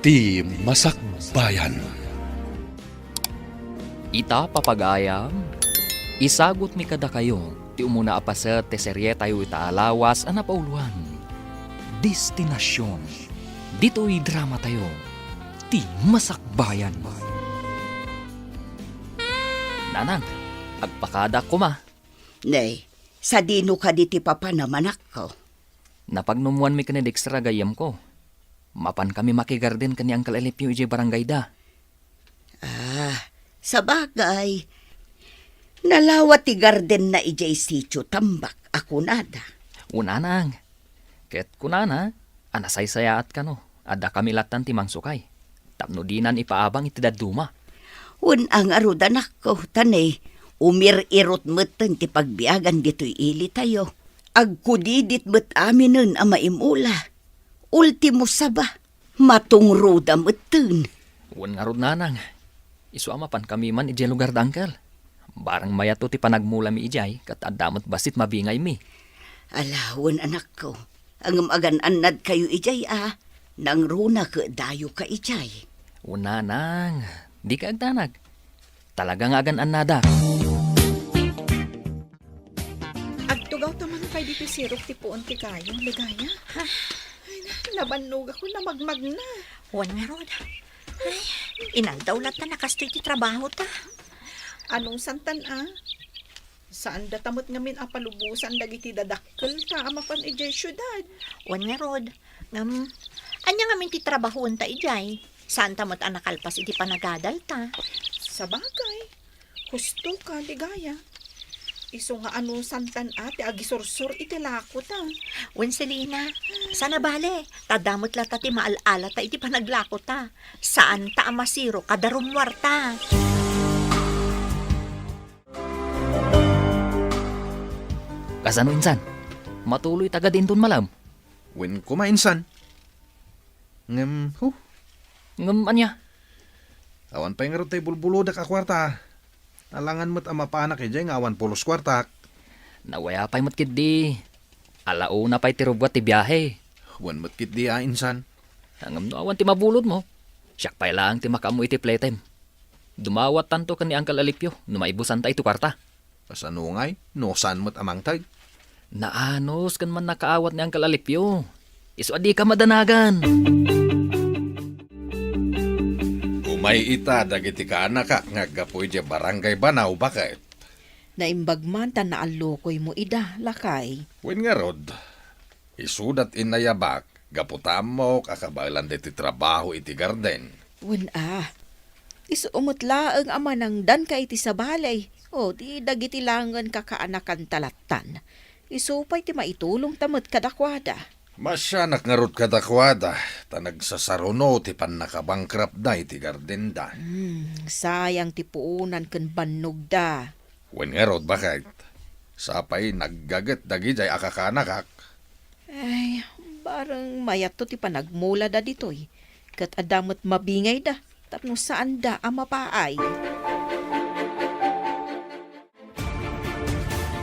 Ti Masakbayan. Ita papagayam, isagot mi kada kayo, ti umuna apaset ti serye tayo ita alawas anapauluan. Destinasyon, dito'y drama tayo, ti Masakbayan. Nanang, agpakada ko ma. Nay, sa dino ka di ti papanamanak ko. Napagnumuan mi kanidik sa ragayam ko. Mapan kami makigarden kani Uncle Elipio ije barangay da. Sa bagay, nalawat ti garden na ijay sityo tambak ako nada. Unanang, ket kunana, anasaysayaat ka no, ada kami latan ti mangsukay. Tapno dinan ipaabang iti daduma. Un ang arudanak ko, tanay, umir-irot metten ti pagbiagan dito'y ili tayo. Agkudidit met aminen ang maimula. Ultimo saba, matungruda metten. Wan nga rod nanang, isuamapan kami man ije lugar da Uncle. Barang mayato ti panagmula mi ijay, kat adamot basit mabingay mi. Alawon anak ko, ang magan-anad kayo ijay nang runa ka dayo ka ijay. Unanang, di ka agdanag. Talagang agan anada. Agtugaw taman kay dito sirok ti puon ti kayo, ligaya. Ay, nabannog ako na magmag na. Wan nga rod. Ay, inagdawlat na nakastoy ti trabaho ta. Anong santan Saan datamot ngamin palubusan dagiti dadakkel ta amapan ijay syudad. Wan nga rod. Anya ngamin ti trabahoon ta ijay. Saan tamot anakalpas iti panagadal ta. Sa bagay, husto ka, ligaya. Iso nga anong santan ti agisursur iti lako ta. Wan Selina, sana bale. Tadamot lata ti maalala ta iti panaglako ta. Saan ta amasiro kadarumwar ta. Kasano insan? Matuloy taga din dun malam. Wen kumainsan. Ngam anya? Awan pa yung tayo bulbulo da ka kwarta. Alangan mo't ang mapanak ijay nga awan pulos kwartak. Nawaya pa'y matkid di. Alauna pa'y tirubwat ti biyahe. Wan mo't kit di insan. Hangam no awan ti mabulod mo. Siyak pa'y lang ti makamu iti playtime. Dumawat tanto ka ni Uncle Alipio, numaibusan ta ito kwarta. Pasanungay, no saan mo't amang tag. Naanos kan man nakaawat ni Uncle Alipio. Iso adi ka madanagan. Umay ita dagiti ka anak nga gapoy di barangay Banaw bakit? Naimbagman ta na alokoy mo ida, lakay. Wen nga rod, isudat inayabak, gaputam mo kakabalan diti trabaho iti garden. Wen isuumutla ang ama ng dan ka iti sa balay. O, di dagiti langan kakaanakan talatan. Isupay ti maitulong tamot kadakwada. Masyanak nga rod kadakwada, tanagsasaruno ti panakabangkrap na iti garden da. Sayang ti puunan ken bannog da. Wen nga rod bakit? Sapay naggaget dagijay akakanakak. Ay, barang mayat to ti panagmula da ditoy. Kat adamot mabingay da, tapno saan da ang mapaay.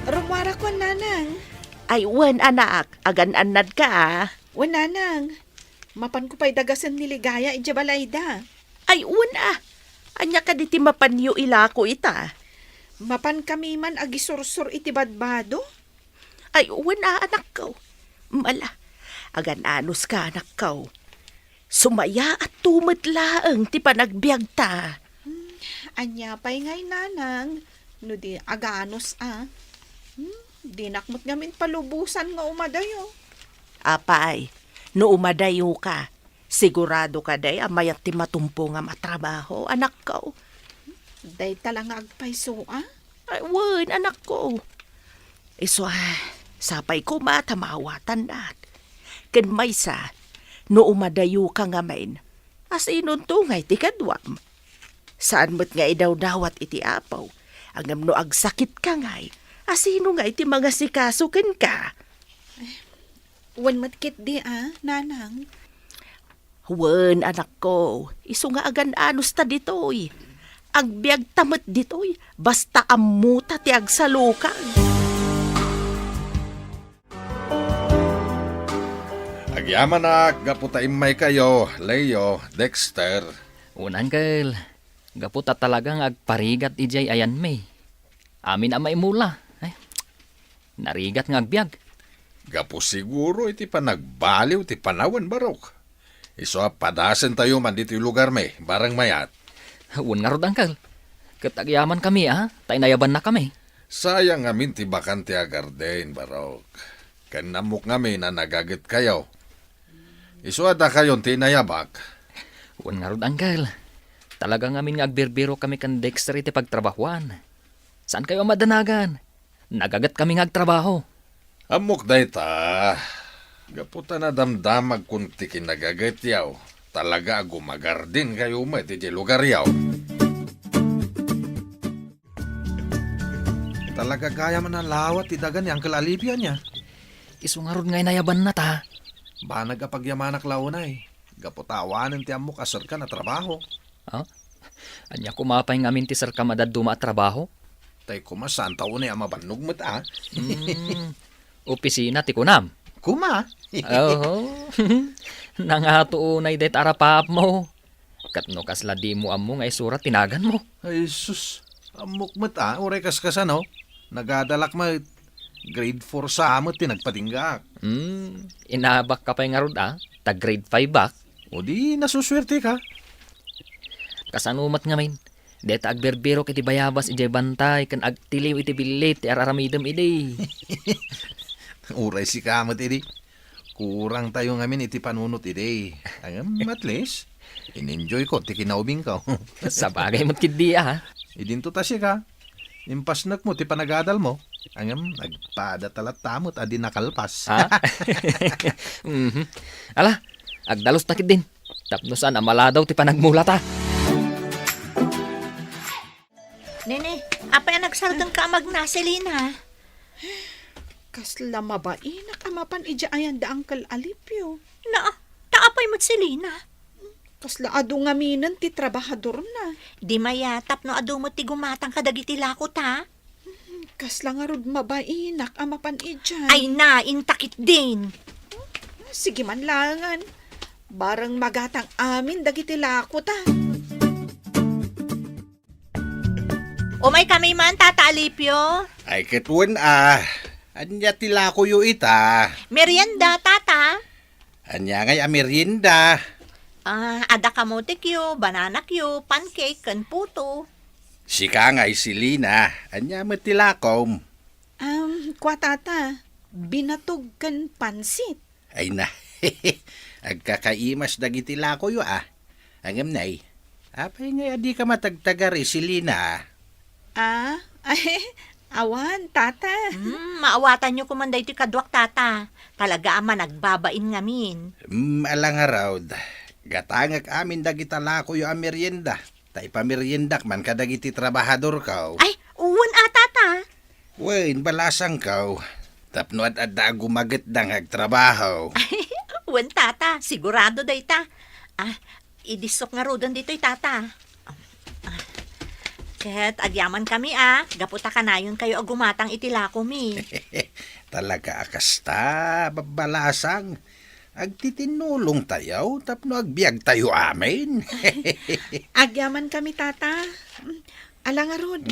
Rumara ko, nanang. Ay, wen anak, agan-anad ka Wan, nanang. Mapan ko pa'y dagasan ni ligaya ijay balayda. Ay, anya ka di ti mapanyo ilako ita. Mapan kami man agisursur iti badbado. Ay, anak ko. Mala, agan-anos ka anak ko. Sumaya at tumitlaang ti panagbiag ta. Anya pa'y ngay, nanang. No di aganos Di nakmot ngamin palubusan nga umadayo. Apay, no umadayo ka, sigurado ka day amayat ti matumpo nga matrabaho, anak ko. Day talang agpayso, Ay, anak ko. Iso, sapay ko matamawatan dat. Ken maysa, no umadayo ka nga main, asinon tungay ti kadwam. Saan mo't nga idaw-dawat iti apaw, angam no agsakit ka ngay, asino nga iti mga sikasukin ka. Wan matkit di, nanang. Wen, anak ko, iso nga agan-anos ta ditoy. Agbiag tamat ditoy, basta amuta ti agsalukan. Agyaman na, gaputaimay kayo, Leo, Dexter. Unang kel, gaputa talagang agparigat ijay ayan may. Amin ang maimula. Ay, narigat nga agbyag. Gapo siguro iti panagbaliw ti panawan barok. Iso padasen tayo man dito yung lugar may, barang mayat. Un nga rod angkel. Katagyaman kami tay nayaban na kami. Sayang amin ti bakante agarden barok. Kanamok ngamin na nagagit kayo. Iso ada kayon ti nayabak. Un nga rod angkel. Talagang amin nga agbirbiro kami kan Dexter iti pagtrabahuan. Saan kayo madanagan? Nagagat kami nga agtrabaho. Amok day ta. Gaputa na damdamag kung ti kinagagit yaw. Talaga gumagardin kayo mo iti lugar yaw. Talaga kaya man ang lawat ti dagan ni Uncle Alipio niya. Iso nga rod nga'y nayaban na ta. Ba nagkapagyamanak launay. Gaputawanan ti amok asar ka na trabaho. Anya kumapay ngamin ti sir ka madaduma at trabaho. Tay kumasan taon na mabannog mo ta. Opisina ti kunam. Kuma? Oo. Nangatuunay det arapap mo. Katno kasla di mo amo nga isurat tinagan mo. Ay sus. Amok mo ta. Uray kaskasan no. Nagadalak mo. Grade 4 sa amot tinagpatinggak. Inabak ka pa nga rod tag grade 5 back. O di nasuswerte ka. Kasanumat nga min. Det agberbero kiti bayabas ijay bantay kan agtiliw iti bilit ti araramidem iti. Uray si kamot iti. Kurang tayo ngamin iti panunot iti. Ang at least, in-enjoy ko ti kinaubing ka. Sa bagay mo't kidi Idinto ta siya ka. Impasnak mo ti panagadal mo. Ang nagpadatalat tamot adi nakalpas. Mhm. Ala, agdalos takid din. Tapnosan amala daw ti panagmula ta. Nene, apay ang nagsardang ka magna, Selena. Kasla mabainak amapan ija ayan da Uncle Alipio. Na, taapay mo't Selena. Kasla adu nga minan ti trabahador na. Di mayatap no adu mo ti gumatang kadagiti lakot ha. Kasla nga rod mabainak amapan ija. Ay na, intakit din. Sige man langan. Barang magatang amin dagiti lakot ha. Umay kami man, Tata Alipio. Ay ketwen Anya tila ko yu ita. Merienda, Tata. Anya ngay merienda. Ada kamote kyo, banana kyo, pancake, kan puto. Sika ngay silina. Anya matilakom. Kwa tata, binatog kan pansit. Ay na. Agkakaimas dagiti lako yu Angam nay. Apay ngay adi ka matagtagari silina. Awan, tata. Maawatan nyo kumanday ti kadwak, Tata. Talaga ama nagbabain ngamin. Alang arawd. Gatangak amin dagita lako yu merienda. Tay pameriendak man kadagiti trabahador kaw. Ay, uwan Tata. Wain balasang kaw. Tapno at adda gumaget dang agtrabaho. Uwan, Tata. Sigurado day ta. Idisok nga rodan dito'y, Tata. Ket agyaman kami gaputa kanayon kayo agumatang itilako mi. Talaga akasta, babalasang. Agtitinulong tayo, tapno agbiag tayo amin. Agyaman kami, tata. Alang arod,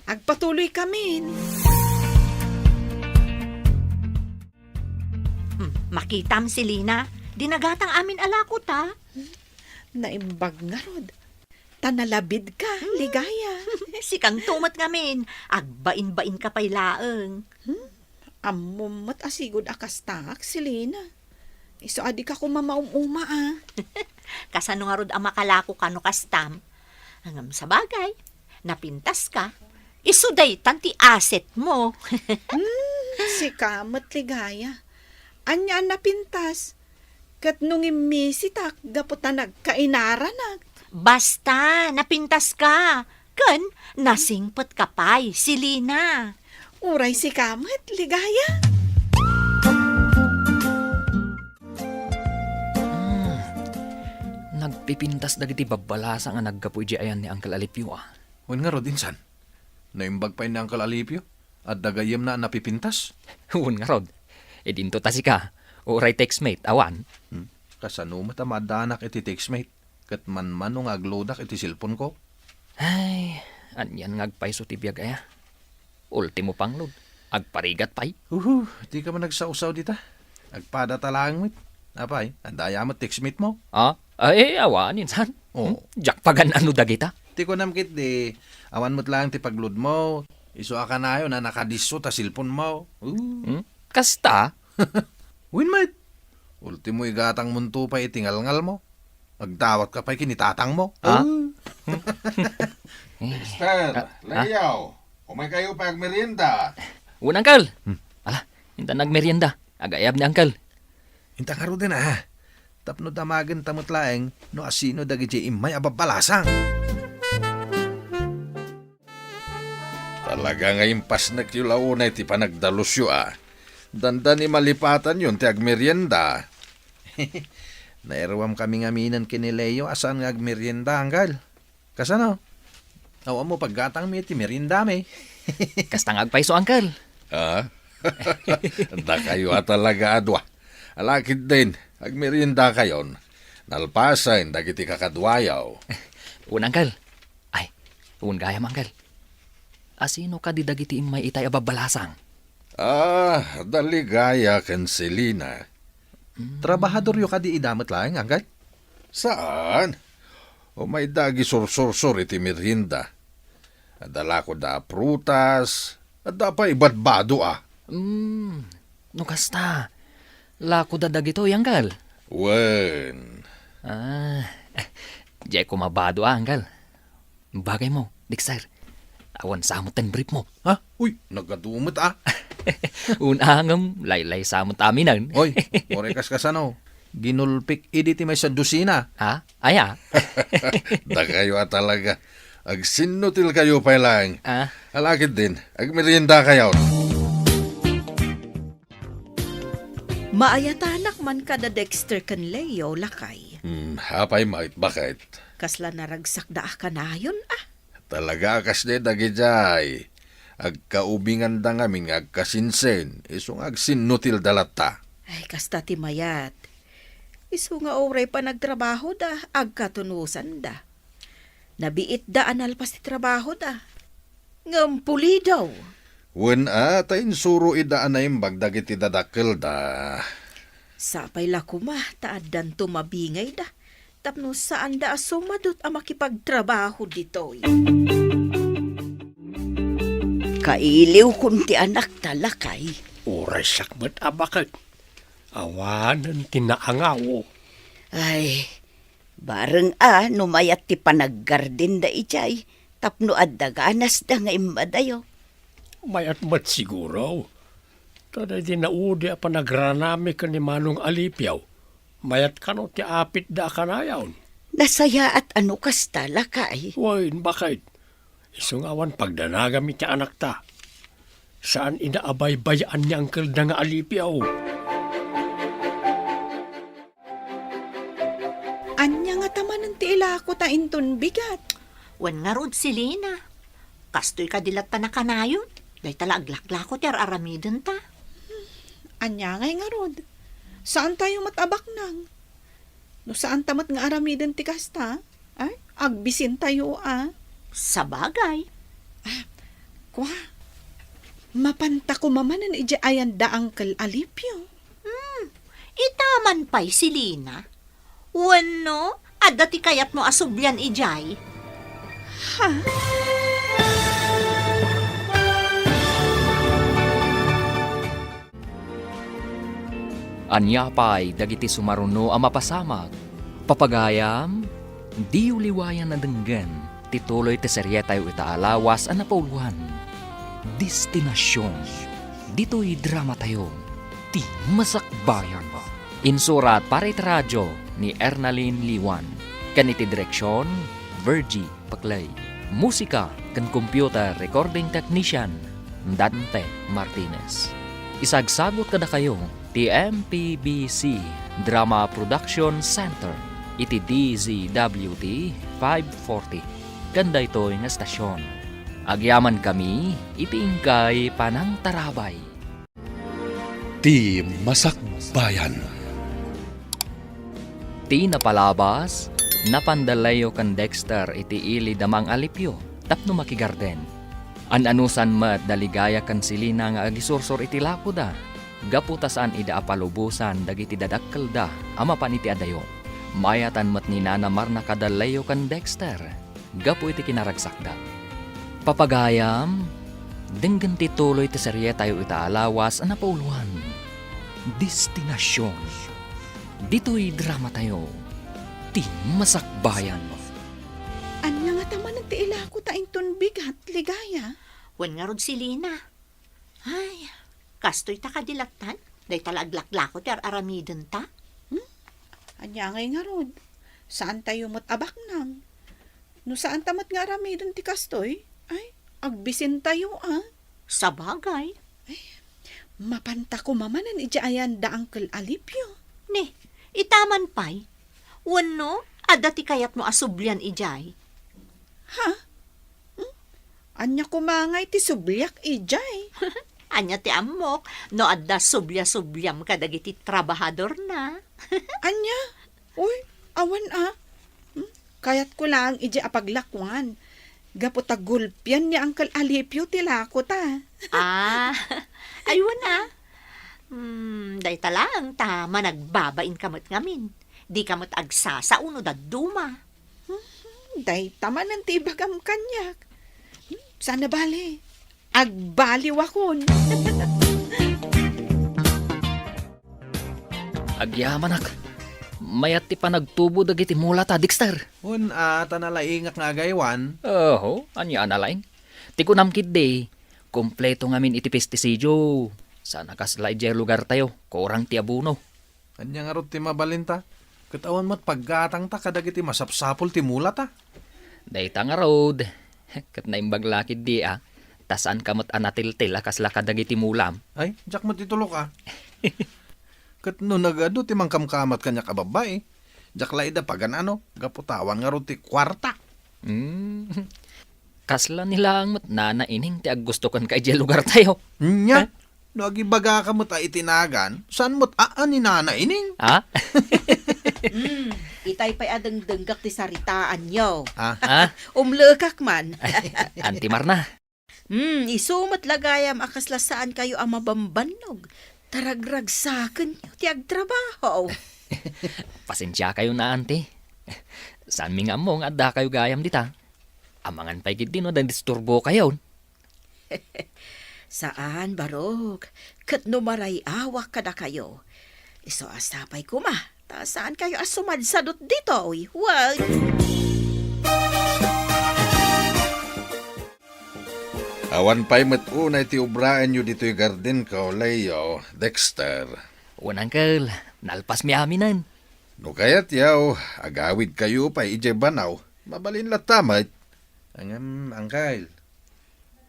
agpatuloy kami. Makitam si Lina. Dinagatang amin alakot Naimbag nga rod. Tanalabid ka, ligaya. Si kang tumat ngamin. Agbain-bain ka pa'y laeng. Amumat asigod akastak, Selena. Iso adi ka kumamaum-uma Kasano nga rod ang makalako ka no kastam. Hangam sa bagay, napintas ka. Isuday tanti asset mo. Si kamat ligaya. Anya napintas. Kat nung imisitak, gaputa nagkainaranag. Basta, napintas ka. Ken, nasingpot ka pa'y, si Lina. Uray si kamat, ligaya. Nagpipintas dagiti babalasa nga naggapoy di ayan ni Uncle Alipio Wan nga rod insan. Naimbag pa ni Uncle Alipio. At dagayem na napipintas. Huwag nga rod. Dinto ta si ka. Uray textmate, awan. Kasano matamadanak iti textmate. Kat manmanong aglodak iti silpon ko. Ay, anyan ngagpaiso ti biyag aya. Ultimo panglod, agparigat pay. Di ka man nagsausaw dita. Agpada talang mit. Apay, andaya mo textmate mo. Ah, ay, awan, insan. Oo. Jak pagan ano dagita? Ti ko namkit di. Awan mo't lang ti paglod mo. Iso ka na yun na nakadiso ta silpon mo. Kasta? Win mate. Ultimo igatang munto pa itingalngal mo. Magdawat ka pa'y kinitatang mo. Ah? Mister, Leo, umay kayo pag merienda. Un, Uncle. Ala, hinta nagmerienda. Agayab ni Uncle. Intang haro din Tapno damagan tamot laeng no asino dagi imay ababalasang. Talaga nga impas nagkilaunay ti panagdalusyo Dandan ni malipatan yun ti agmerienda. Nairawam kami ngaminan kini Leo asan nga agmerienda anggal. Kasano? Awa mo paggatang mi ti merienda mi. Kasta ngagpaiso, Uncle. Da kayo talaga adwa. Alakid din, agmerienda kayon. Nalpasain dagiti kakadwayaw. Un, Uncle. Ay, un gayam, Uncle. Asino ka di dagiti imay itay ababalasang? Daligaya ken Selina. Trabahador yo ka di idamot lang, angkat? Saan? O may dagi sursur iti merienda. Adala ko da prutas, at da pa ibadbado No kasta. Lako da dagito, Uncle. Wen. Di ko mabado, Uncle. Bagay mo, Dexter. Awan samutan brief mo. Ha? Uy, nagadumot Unangam, laylay samot aminan. Oy, orekas kasano. Ginulpik iditi may sa dusina. Ha? Aya? Da kayo talaga. Agsinutil kayo pa lang. Alakid din, agmerienda kayo. Maayatanak man kada Dexter kan Leo lakay. Hapay mait bakit? Kasla naragsak da kanayon Talaga kas de dagijay. Agkaubingan da ngamin agkasinsen. Isong agsinutil dalata. Ay, kasta ti mayat. Isu nga oray pa nagtrabaho da, agkatunusan da. Nabiit da analpas ti trabaho da. Ngampuli daw. Wen tayin suro idaan na imbag dagiti dadakkel da. Sapay lakuma, taadan tumabingay da. Tapno saan da sumadot ang makipagtrabaho dito. Kailiw kunti anak talakay. Uray sakbat abakit. Awanan tinaangaw. Ay, bareng numayat ti panaggardin da ijay. Tapno adaganas da nga imadayo. Mayat mat siguro. Tada di naudi pa nagranami ka ni Manong Alipyaw. Mayat ka no ti apit da kanayaw. Nasaya at ano kasta lakay. Wain bakit? Isungawan pagdanagami ti anak ta. Saan inaabay-bayaan ni Uncle da nga Alipyaw? Anya nga tamanan ti ilako ta inton bigat. Wan nga rod si Lina. Kastoy ka dilat ta na kanayon. Day tala aglaklako ti aramiden ta. Anya nga rod. Saan tayo matabak nang? No saan tamat nga aramiden ti kasta? Ay, agbisin tayo Sa bagay. Kwa, mapanta ko mamanan ija ayan da Uncle Alipyo. Itaman pa'y si Lina. Wano, adda ti kayat mo asubyan ijay. Anya pa'y dagiti sumaruno ang mapasamag. Papagayam, di uliwayan na denggan. Tituloy ti seryetay itaalawas ang napauluan. Destinasyon. Dito'y drama tayo. Ti Masakbayan. Insurat para iti radyo ni Ernalyn Liwan. Kaniti direksyon, Virgie Paclay. Musika kan computer recording technician, Dante Martinez. Isagsagot kada kayo, ti MPBC Drama Production Center, iti DZWT 540. Ganda ito nga estasyon. Agyaman kami, iti ingkay panang tarabay. Ti Masakbayan. Bayan. Ti napalabas, napandalayo kan Dexter iti ili damang alipyo, tapno makigarden. An-anusan mat daligaya kan silina nga agisursor iti lakoda. Gaputasan ida apalubusan dagiti dadakkel da, ama pan iti adayo. Mayatan mat ni Nana Marna kadalayo kan Dexter. Gapu iti kinaragsakda. Papagayam, denggan ti tuloy ti serye tayo itaalawas na pauluan. Destinasyon. Dito'y drama tayo. Ti masakbayan. Anya nga taman ti ilako ta inton bigat, ligaya. Wen nga rod si Lina. Ay, kastoy ta kadilatan. Day talaglaklako ti aramiden ta. Anya ngay nga rod. Saan tayo matabak nang? No saan tamat nga aramidon ti kastoy? Ay, agbisin tayo Sa bagay. Mapanta ko mamanan ijaayan da Uncle Alipio. Ni, itaman pay. Wano, adati kayat mo asublian ijay. Anya kumangay ti sublyak ijay. Anya ti amok, no adda sublia-subliam kadagiti trabahador na. Anya? Uy, awan Kayat ko lang iji apaglakwan. Gapot gulpyan ni Uncle Alipio tilako ta. Ayun na. Day talang tama nagbabain kamot ngamin. Di kamot agsa sa uno da duma. Day tama ng tibagam kanyak. Sana bale. Agbaliw akon. Agyamanak. Mayat ti panagtubo dagiti mula ta, Dexter. Tanalaingak nga agaywan. Oho, anya analaing. Ti kunam kidde, kompleto ngamin iti pestisidyo. Sana kasla ijay lugar tayo, korang ti abuno. Anya nga rod ti mabalinta. Katawan mo't paggatang ta kadagiti masapsapol ti mula ta. Dayta nga road. Kat na imbag di Tasan kamot anatil-til kasla kadagiti mulam. Ay, jak mo titulok Kat no nagado ti mangkamkamat kanya kababay. Jak laida paganano, gaputawan nga rod ti kwarta. Kasla nila ang matnana ining ti aggusto kan kay ijay lugar tayo. Nya, no agibaga ka mo ta itinagan, saan mo't ni nana ining? Ha? Itay pa'y adeng-denggak ti saritaan nyo. Ha? Umlekak man. Anti Marna. Isumat lagayam akasla saan kayo ang mabambanog. Taragragsakan nyo ti agtrabaho. Pasensya kayo na, ante. Saan mi nga mong adda kayo gayam dita? Amangan pa'y gid no dan disturbo kayo. Saan, Barog? Kat numaray awak kada kayo. Iso asapay ko ma. Ta saan kayo asumadsadot dito? Wag! Awan pa'y unay ti ubraan nyo dito'y garden ko, Leo, Dexter. Unangkel, nalpas mi aminan. No kaya't yaw, agawid kayo pa'y ije banaw, mabalin latamay. Angkal,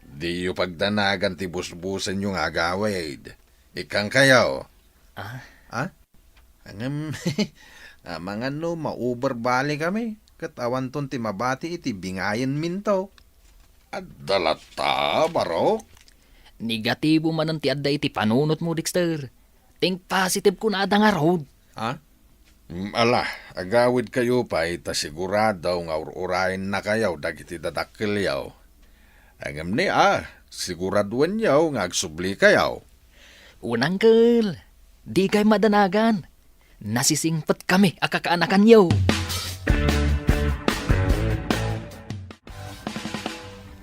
di yu pagdanagan ti busbusan yung agawid. Ikang kayaw. Mga no, mauberbali kami. Katawan ton ti mabati iti bingayan minto. Adalata, Barok. Negatibo man ang ti adda iti panunot mo, Dexter. Think positive ko na adda nga road. Agawid kayo pa ita sigurado nga urain na kayaw dagiti dadakkel yaw. Angam ni siguraduan yaw nga agsubli kayaw. Unangkel, di kay madanagan. Nasisingpat kami akakaanakan yaw.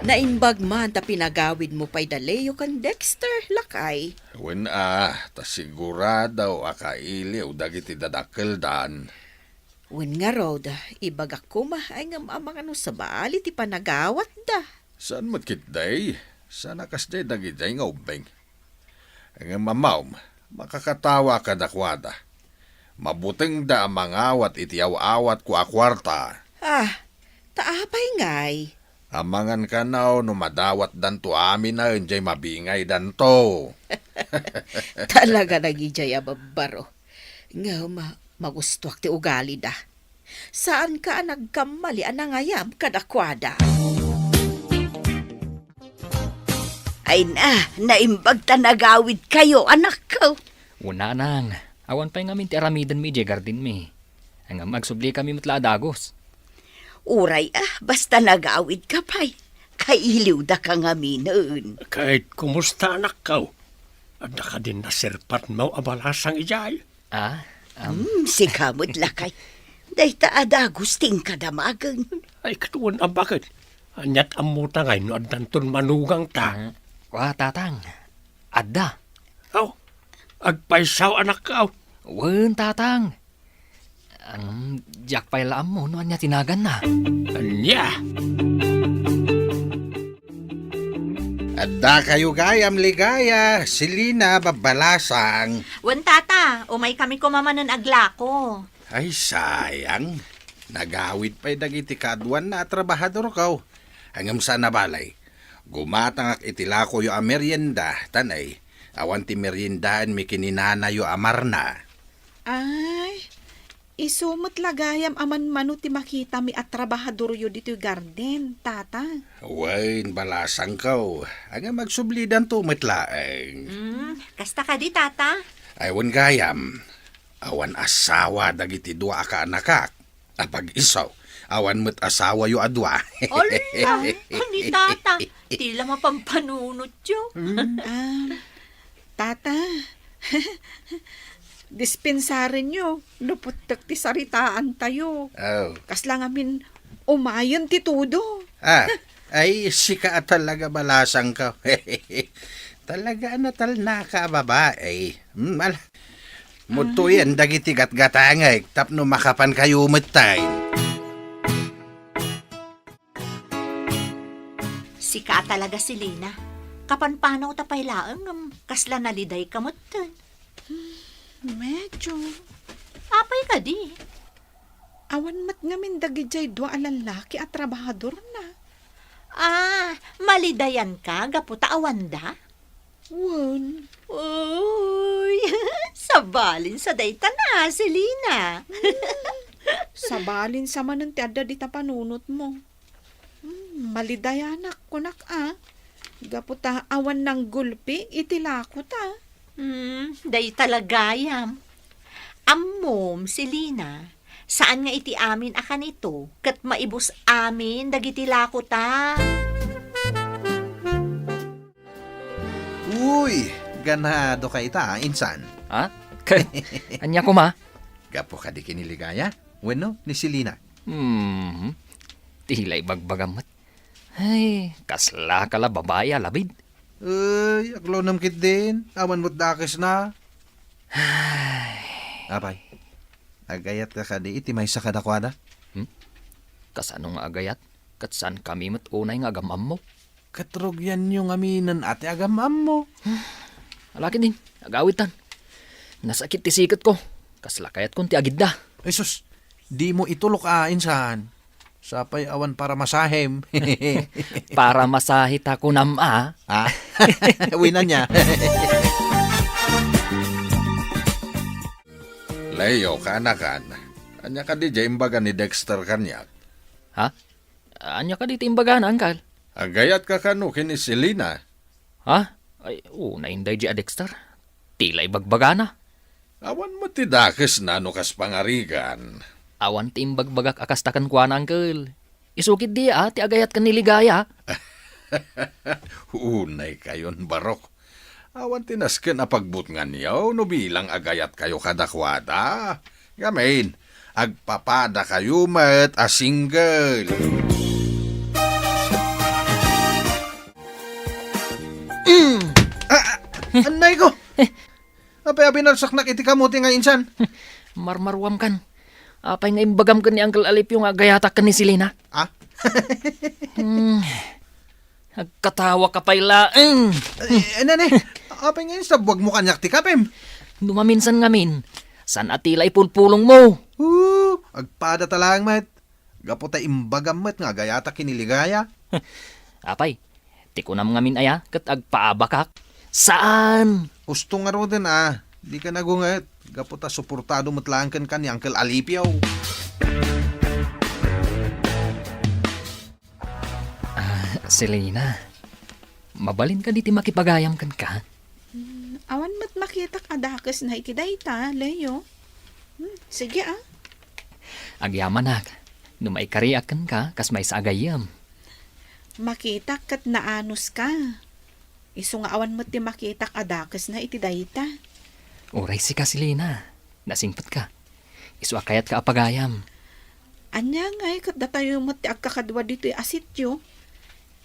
Naimbag man ta pinagawid mo pa'y dalayo kan Dexter, lakay. Wen ta sigurado akailiw dagiti dadakkel dan. Wen nga rod, ibagak ko ay nga mga no sa bali ti panagawat da. Saan matkitday? Sana kasday dagiday nga ubeng. Ang mamaw, makakatawa ka dakwada. Mabuting da mangawat iti awat ko akwarta. Taapay ngay. Amangan ka na no madawat dan to amin na enjay mabingay dan to. Talaga nagijay ababaro. Nga magustuak ti ugali da. Saan ka nagkamali anangayam kadakwada? Ay na, naimbag ta nagawid kayo, anak ko. Una nang, Awan pa ngamin ti aramidan mi, garden mi. Ang magsubli kami matla dagos. Uray basta nagawid ka pa'y. Kailiw da ka nga minon. Kahit kumusta anak ka, at naka din nasirpat mo abalasang ijay. Si kamot lakay. Dahita adagusting kadamagan. Ay katuon ang bakit? Anyat amuta ngay no adanton manugang ta. Wa tatang. Adda. Aw, agpaisaw anak ka. Wen tatang. Ang jak pay laam mo no anya tinagan na. Anya, Adda kayo gayam ligaya, silina babalasang. Wan tata, umay kami kumamanan aglako. Ay sayang, nagawid pa'y dagiti kaduan na trabahador kaw. Hangam sa nabalay, gumatang ak itilako yo a merienda, tanay, awan ti meriendaan mi kininana yo amarna. Ay, isumot lagayam aman mano ti makita mi at trabahador yu dito garden, tata. Wain balasang kaw, hangam magsublidan to metlaeng. Kasta ka di tata? Aywan gayam, awan asawa dagiti dua ka anakak. Apag isaw, awan met asawa yo adwa. Ala, ni tata. Tila mapampanunot yo. Tata, dispensarin nyo, naputak ti saritaan tayo. Oh. Kaslang amin umayon ti tudo. Ay, sika talaga balasang ka. Talaga natal na ka babae. Muto yan, dagiti gatgatangay, tapno makapan kayo umatay. Sika talaga si Lina. Kapanpanaw tapay laang kasla naliday kamutan. Medyo. Apay ka di. Awan mat ngamin dagijay dua alalaki at trabahador na. Malidayan ka, gaputa awanda? Wan. Uy, sabalin sa dayta na, si Lina. Sabalin sa manan ti adda di tapanunot mo. Malidayanak kunak Gaputa awan ng gulpi, itilako ta. Day talagayam. Ammom, si Lina. Saan nga iti amin akan ito? Kat maibus amin, dagiti lako ta. Uy, ganado ka ita, insan. Anya ko ma? Gapo ka di kiniligaya? Bueno, ni Silina. Tilay bagbagamat. Ay, kasla kala babae alabid. Ay, aklo namkit din. Awan mo't dakis na. Apay, agayat ka ka di iti may sakadakwada. Kasano nga agayat? Katsan kami mat unay nga agamam mo. Katrog yan yung aminan ate agamam mo. Alaki din, agawitan. Nasakit ti sikat ko. Kasla kayat kong ti agid da. Ay sus, di mo itulok insan. Sapay awan para masahem. Para masahit ako nama. Winan niya. Leo, kanakan. Anya ka di imbaga ni Dexter kanyak. Anya ka di timbagan, angkal? Agayat ka kanu kini Selena. Ay, nainday di Dexter. Tilay bagbagana. Awan mo ti dakes na nukas pangarigan. Awan ti imbagbagak akastakan kwa na, angkal. Isukit di ti agayat ka niligaya. Unay kayon barok. Awan tinasken a pagbutngan yaw no bilang agayat kayo kadakwada. Gamin, agpapada kayo met a single. Anay ko! Apay binarsak na kiti kamuti nga insan. Marmarwam kan. Apay nga imbagam ka ni Uncle Alip yung agayatak ka ni Silina. Nagkatawa ka pa'y laeng. Nane, apay ngayon sa buwag mo kanyak ti kapem. Dumaminsan ngamin. San atila ipulpulong mo? Agpada talang mat. Gaputa imbagam mat nga agayatak kiniligaya. Apay, tikunam ngamin aya kat agpaabakak. Saan? Gusto nga ro din Di ka nagungat. Gaputa suportado matlangkan ka ni Uncle Alipiaw. Selena, mabalin ka diti makipagayam kan ka? Awan mat makita kadakas na ikidayta, Leo. Sige Agyaman nak, no may kariakan ka, kas may sagayam. Makita kat naanos ka. Iso nga awan mo't ti makita kadakas na itidayta. Uray si ka Selina, nasingpat ka. Isu akayat ka apagayam. Anya nga kat datayo mo't ti agkakadwa dito asityo.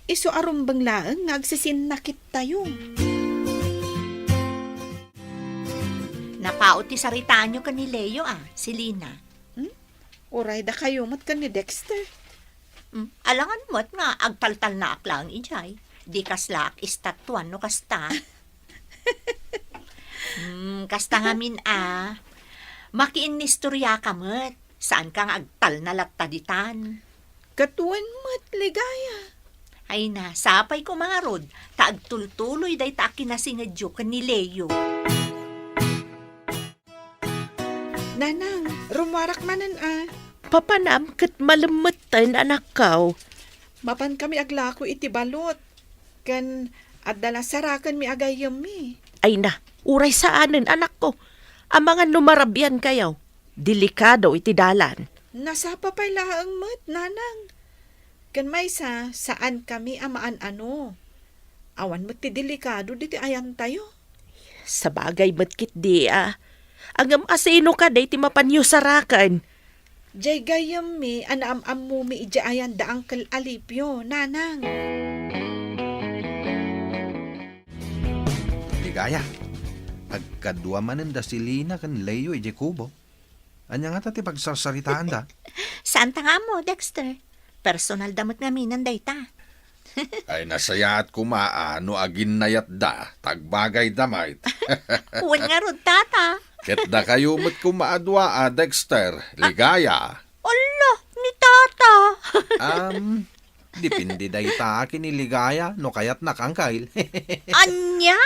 Iso arumbang laeng nagsisinakit tayo. Napaot ti sarita nyo ka ni Leo Selina. Uray da kayo mo't ka ni Dexter. Alangan mo't nga agtaltal na aklang ijay. Di kaslak istatuan no kasta. Kasta ngamin makiin nistorya ka mo't. Saan kang agtal na lataditan? Katuan mo't ligaya. Ay na, sapay ko mga rod. Taagtultuloy day ta kinasingadyo ka ni Leo. Nanang, rumarak manan Papanam kat malamutan anak ko. Mapan kami aglako iti balot. Kan adala sarakan mi agayam mi. Ay na, uray saanin anak ko. Ang mga numarabyan kayo. Delikado iti dalan. Nasa papay laang mat, nanang. Kan may saan kami amaan ano. Awan mo ti delikado diti ayan tayo. Sa bagay matkit di Agam asino ka day ti mapanyo sarakan. Jay gayam mi, anaam mo mi ija ayan da Uncle Alipio, nanang. Ligaya. Agkadwa manen da Selina kan Leo ije kubo. Anya nga ti pagsarsaritaan da. Saan ta nga mo, Dexter? Personal damot nga minan day ta. Ay nasayaat kumaano agin nayat da. Tagbagay damait. Uwan nga rod tata. Ket da kayo mo't kumaadwa Dexter. Ligaya. Ala, ni tata. Dipindi day ta kiniligaya no kayat nakangkail. Anya?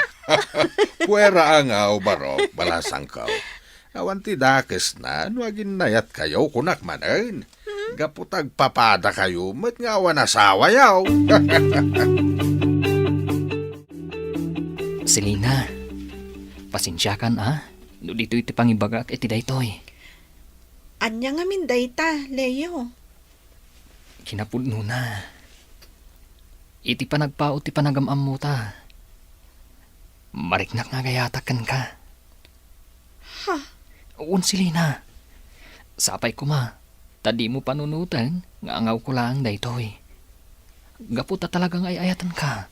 Puwera ang barok, balasang kao. Awan ti dakes na, no agin nayat kayo kunak manen. Gaputag papada kayo, mat nga awan asawa yaw. Selina, pasensya kan no dito iti pangibagak iti daytoy. Anya nga min dayta, Leo. Kinapudno na. Iti panagpao ti panagamam mo ta. Mariknak nga gayatakan ka. Ha? Uwan Selina. Sapay ko tadi mo panunutan nga angaw ko lang daytoy. Gaputa talagang ay ayatan ka.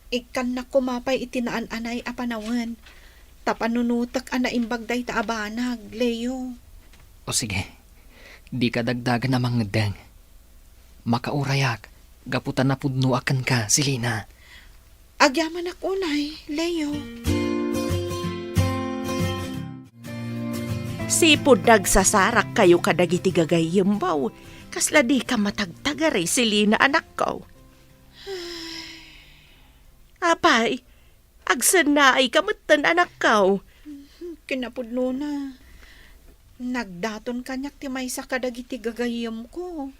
Ikan na kumapay itinaan anay apanawan. Tapanunutak ana imbag dayta abanag, Leo. O sige, di ka dagdagan namang ngedeng. Makaurayak, gaputan na pudno akan ka, Selina. Agyaman ako, nay, Leo. Sipod nagsasarak kayo kadagiti gagayimbaw. Kasla di ka matagtagari, Selina anak ko. Apay, agsan na ay kamutan anak ko. Kinapudno na. Nagdaton kanyak ti may sa kadagiti gagayam ko.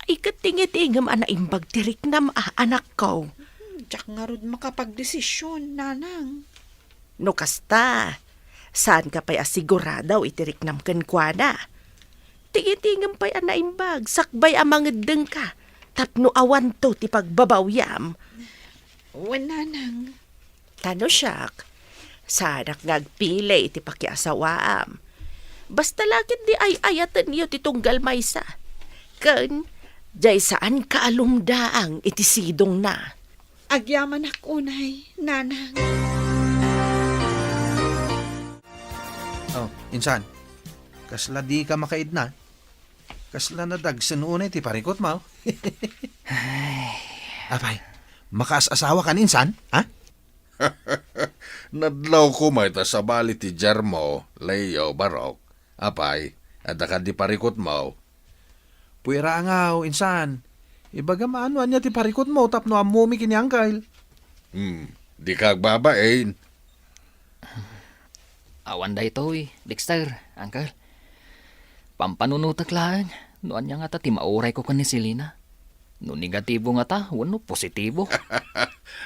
Ay katingit-ingam anaimbag tirik nam anak ko. Diyak nga rod makapagdesisyon, nanang. No kasta, saan ka pa'y asiguradaw itirik nam kenkwana? Tingit-ingam pa'y anaimbag, sakbay amangedeng ka. Tapno awan to ti pagbabawyam. Nanang. Tano siyak, sanak ngagpili iti pakiasawaam. Basta lakit di ay ayatan niyo ti tunggal maysa. Kan, jay saan kaalumdaang iti sidong na. Agyaman ako, nay, nanang. Oh, insan. Kasla di ka makaid na. Kasla na dagsan unay ti parikot mo. Apay, makaas-asawa ka insan, ha? Nadlaw ko may ta sa bali ti Jermo, Leo, Barok. Apay, ada ka di parikot mo. Puwera angaw, insan. Ibaga maanuan niya ti parikot mo, tapno amumi kiniangkail. Di ka agbabain. Awan daytoy, Dexter, Uncle. Pampanunutak lang, noan niya nga ta ti mauray ko kan ni Selina. No negatibo nga ta, wano positibo.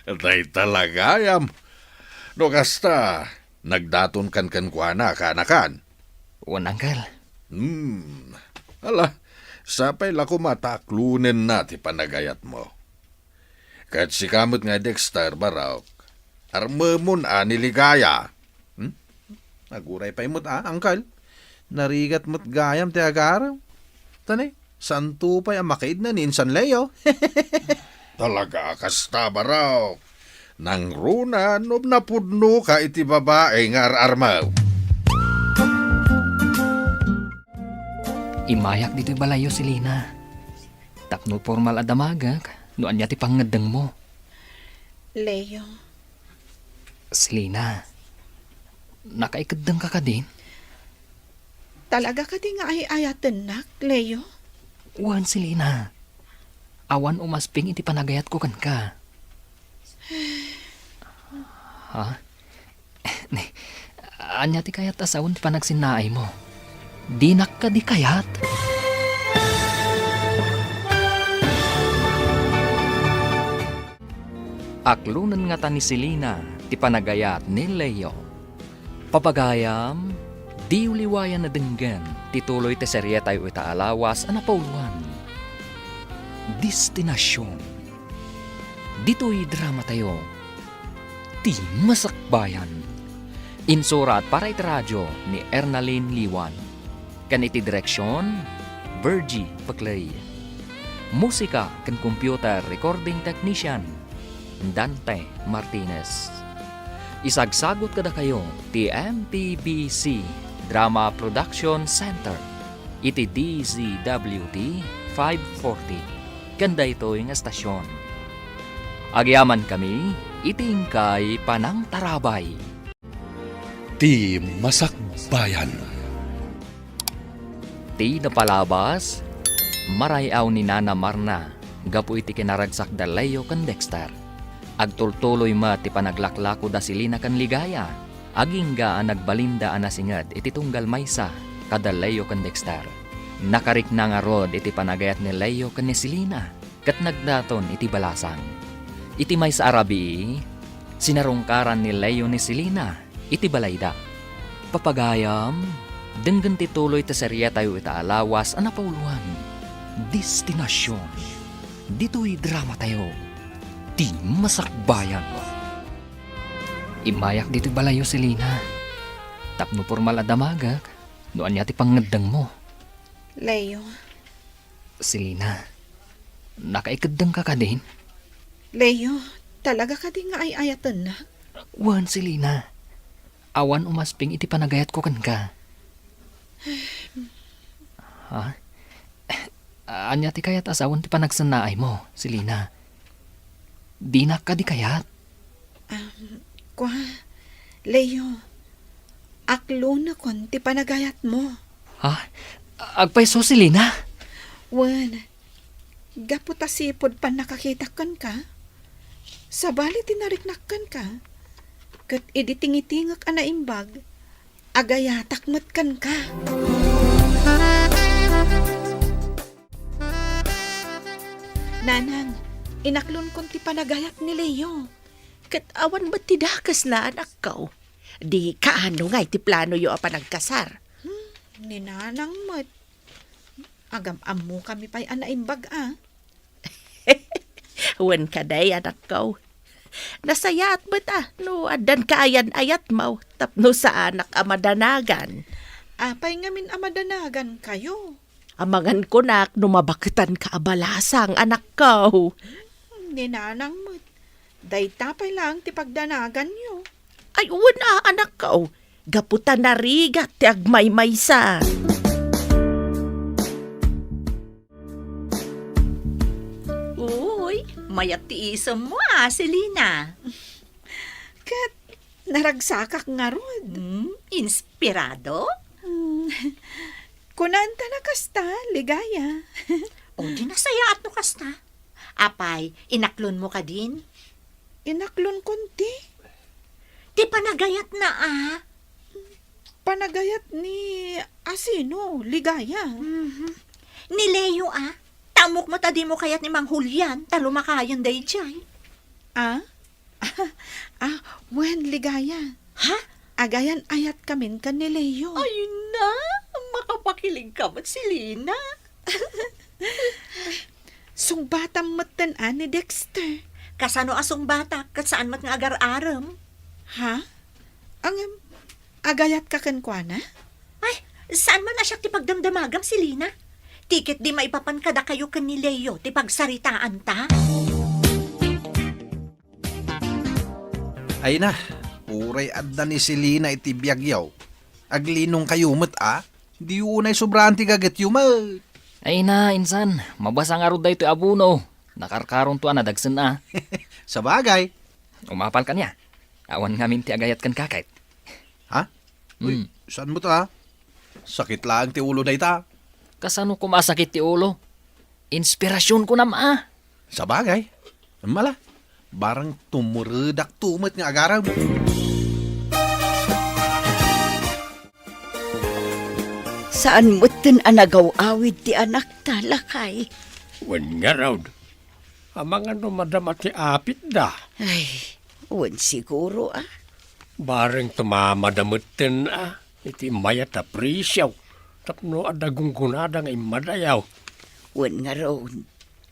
Day talaga, yam. No kasta, nagdaton kan kuana kanakan. Wan, Uncle. Ala, sapay lako mataklunen na ti panagayat mo. Kat si kamot nga Dexter Barok, armamon niligaya. Naguray pa imot angkal. Narigat mo't gayam ti agaraw. Tanay, santo pa yung makaid na ni Insan Leo. Talaga kasta Barok. Nang runa, nob na pudno ka iti babae nga armaw. Imayak dito'y balayo si Lina. Tapno formal adamagak, noan niya ti pangadang mo. Leo, Si Lina, nakaikadang ka ka din? talaga ka di nga ay ayatan nak, Leo? Wan si Lina. Awan umasping iti panagayat ko kan ka. Ha? Anya ti kayat asawon ti panagsinaay mo. Dinak ka di kayat. Aklunan nga ta ni Selena ti panagayat ni Leo. Papagayam, di uliwayan na denggan, tituloy ti serye tayo itaalawas anapauluan. Destinasyon. Dito'y drama tayo. Ti Masakbayan. Insurat para iti radyo ni Ernalyn Liwan. Kan iti direksyon, Virgie Paclay. Musika kan computer recording technician, Dante Martinez. Isagsagot kada kayo ti MTBC Drama Production Center iti DZWT 540 kanda ito yung estasyon. Agyaman kami itingkay panang tarabay. Ti Masakbayan. Ti napalabas marayaw ni Nana Marna gapu iti kinaragsak da Leo kan Dexter. Agtultuloy ma ti panaglaklako da silina kan ligaya. Agingga ang nagbalinda anasingad iti tunggal maysa kada Leo kan Dexter. Nakarik na nga rod iti panagayat ni Leo kan ni Silina kat nagdaton iti balasang. Iti maysa arabi, sinarungkaran ni Leo ni Silina iti balayda. Papagayam, denggan ti tuloy ta serya tayo itaalawas anapauluan. Destinasyon. Dito'y drama tayo. Ti Masakbayan. Imayak dito balayo si Lina. Tapno formal adamagak, noan niya ti pangadang mo. Leo, Si Lina, nakaikadang ka ka din? Leo, talaga ka di nga ay ayatan nak? Wan si Lina. Awan umasping iti panagayat ko kan ka. Ha? Anya ti kayat asawan ti panagsanaay mo, si Lina. Dinak ka di kayat? Kwa, Leo, aklo na kon ti panagayat mo. Ha? Agpaiso si Lina? Wan, gaputa sipod pa nakakitakan ka. Sabali tinariknakkan ka. Kat iditingitingak ana imbag, agayatakmat kan ka. Nanang, inaklon kon ti panagayat ni Leo. Kat awan ba't tidakas na anak ko? Di kaano nga iti plano yo apa nagkasar. Ninanang mat. Agam-amu kami pa'y ana imbag Wan ka day anak ko. Nasayat ba't no adan kaayan ayat mo tapno sa anak amadanagan. Apay ngamin amadanagan kayo. Amangan ko nak numabakitan ka abalasang anak ko. Ninanang mat. Day tapay lang ti pagdanagan nyo. Ay una anak ko. Gaputan na rigat ti agmay-maysa. Uy, mayat ti isam mo Selena. Kat naragsakak nga rod. Inspirado? Kunanta na kasta, ligaya. O di nasaya at no kasta. Apay, inaklon mo ka din? Inaklon konti. Di panagayat na Panagayat ni Asino, ligaya. Ni Leo Tamok mo tadi mo kayat ni Mang Julian, talo makayon day jay. Wen, ligaya. Ha? Agayan ayat kamin kan ni Leo. Ayun na, makapakilig ka ba't si Lina? Sungbatam matan ni Dexter. Kasano asong bata, kat saan mat nga agar-aram? Ha? Ang agayat ka kan kwa na? Ay, saan man asyak ti pagdamdamagam si Lina? Tikit di maipapan kada kayo kan ni Leo, ti pagsaritaan ta? Ay na, uray adda ni Selena iti biyagyaw. Aglinong kayo mat di unay sobrang tigagat yumat. Ay na, insan, mabasa nga ro dayto abuno. Nakarkaron to nadagsan na. Sa bagay. Umapal ka niya. Awan ngamin ti agayat kan kakait. Ha? Uy, saan mo ta? Sakit lang ti ulo na ita. Kasano kumasakit ti ulo? Inspirasyon ko na Sa bagay. Mala, barang tumuredak tumat nga agaraw. Saan mo tin anagaw-awid ti anak talakay? Wen nga raw. Amang ano madamat ti apit da. Ay, wen siguro Bareng tumamadamuten iti mayat na presyaw. Tapno adagong gunada nga imadayaw. Wen nga raw.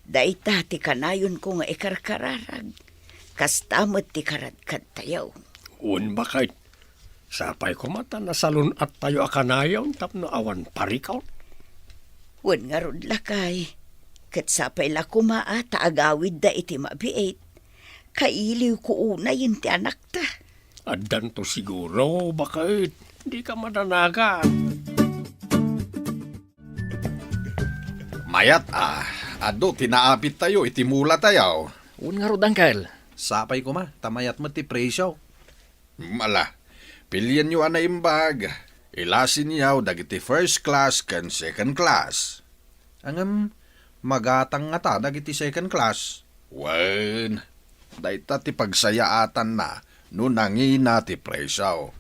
Daita ti kanayon ko nga ikarkararag. Kastamot ti karadkad tayaw. Un bakit? Sapay ko mata na salon at tayo akanayaw tapno awan parikaw. Wen nga rod lakay. Kat sapay la kumaa taagawid da iti mabiit. Kailiw ko una yun ti anak ta. Adan to siguro, bakit? Di ka madanagan. Mayat ado tinaapit tayo itimula tayo. Un nga ro dangkel. Sapay ko tamayat mo ti presyo. Mala, pilyan nyo na imbag. Ilasin yaw dagiti first class kan second class. Angam, magatang nga ta dagiti second class. Wen, dayta ti pagsayaatan na no nangina ti presyo.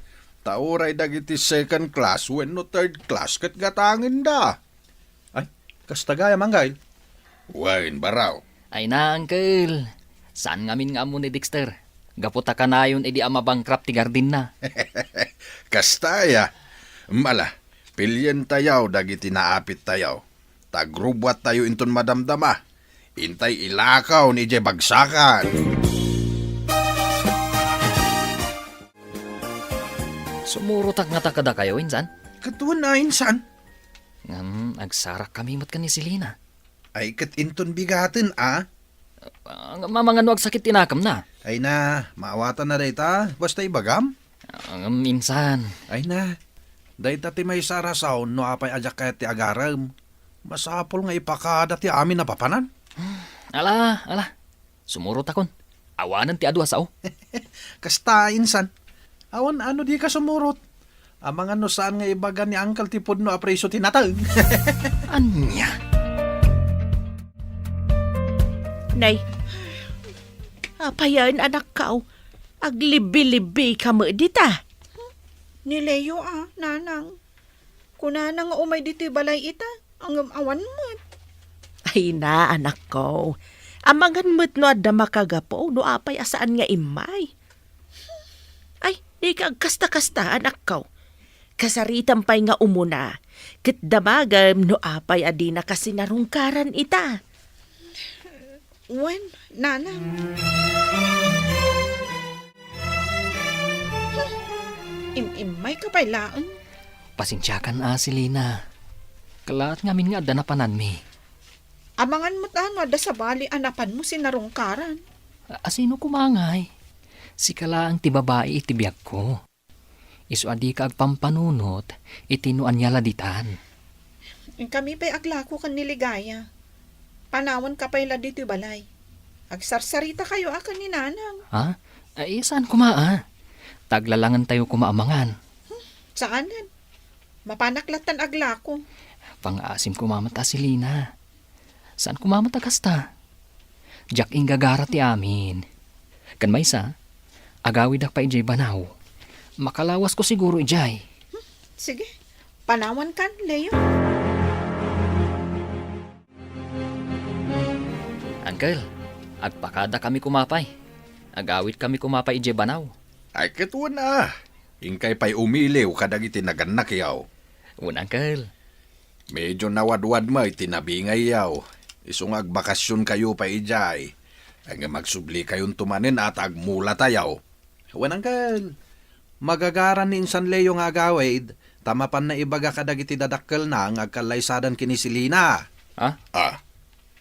Tauray dagiti second class when no third class kat gatangin da. Ay, kastagaya manggay. Wen, baraw. Ay na, uncle. Saan ngamin nga mo ni Dexter? Gaputa ka na yun, edi amabangkrap ti gardin na. Kastaya. Mala, pilyan tayaw dagiti naapit tayaw. Tagrubwat tayo inton madamdama. Intay ilakaw ni Jay bagsakan. Sumurutak nga takada kayo, insan? Katuan na insan. Agsarak kami mat ka ni Selena. Ay kat inton bigatin Mamangano ag sakit tinakam na. Ay na, maawatan na dayta. Basta ibagam. Minsan. Ay na, dayta ti may sarasaw no apay ajak kaya ti agaram. Masapol nga ipakada ti amin na papanan. Ala. Sumurot akon. Awanan ti adwa sao. Kasta insan. Awan ano di ka sumurot. Amang ano saan nga ibaga ni Uncle Tipod no apreso tinatag. Anya? Nay, apayan anak ka, aglibi-libi ka mo dita. Ni Leo nanang. Kunana nga umay dito balay ita. Ang awan mo. Ay na, anak ko. Amangan mo't no adda makagapo, no apay asaan nga imay. Ay, di ka kasta-kasta, anak ko. Kasaritan pa'y nga umuna. Kit damagam no apay adi na kasi narungkaran ita. Wen, nanang. Imay ka pa'y laang. Pasensyakan Selena. Kalaat ngamin nga adda na panan mi. Amangan mo't ada sa bali anapan mo sinarungkaran. Asino kumangay? Si kala ang tibabae itibiyag ko. Isu adi ka agpampanunot, itinuan niya laditan. Kami pa'y aglako kan niligaya. Panawan ka pa'y dito balay. Agsarsarita kayo akan ni nanang. Ha? Ay, saan kumaa? Taglalangan tayo kumaamangan. Saanan? Mapanaklatan aglako. Pang-asim kumamata si Lina. Saan kumamata kasta? Jack ingagara ti amin. Kan may sa, agawid ak pa ijay banaw. Makalawas ko siguro ijay. Sige, panawan kan, Leo. Uncle, agpakada kami kumapay. Agawit kami kumapa ije banaw. Ay katuan na. Ingkay pa'y umiliw kadagiti naganak yaw. Un, Uncle. Medyo nawadwad mo itinabingay yaw. Isong agbakasyon kayo pa ijay. Ang magsubli kayong tumanin at agmula tayaw. Wan Uncle. Magagaran ni Insan Leo nga agawid. Tamapan na ibaga kadagiti dadakkel na ang agkalaysadan kinisilina. Ha?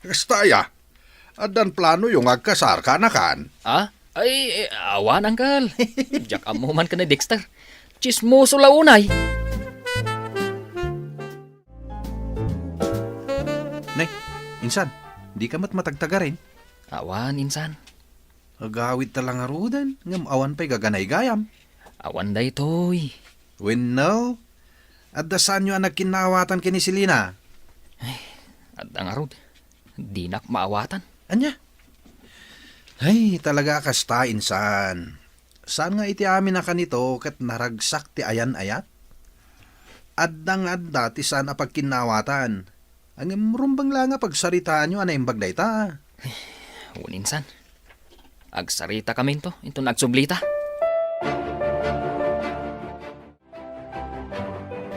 Kastaya. Adan plano yung agkasar ka na kan. Ay, awan, Uncle. Diyak mo man ka na, Dexter. Chismoso launay. Nay, Insan, di ka matagtaga rin. Awan, insan. Agawid talang arudan. Ngam awan pa'y gaganay gayam. Awan day toy. When no, at dasan nyo ang nagkinawatan kinisilina. At ang arod, di nak maawatan. Anya? Ay, talaga kasta, Insan. Saan nga iti amin na kanito kat naragsak ti ayan-ayat? Addang adda ti saan apagkinawatan. Ang rumbang lang nga pagsaritaan nyo anay imbagday ta. Un, insan. Agsarita kami to, ito nagsublita.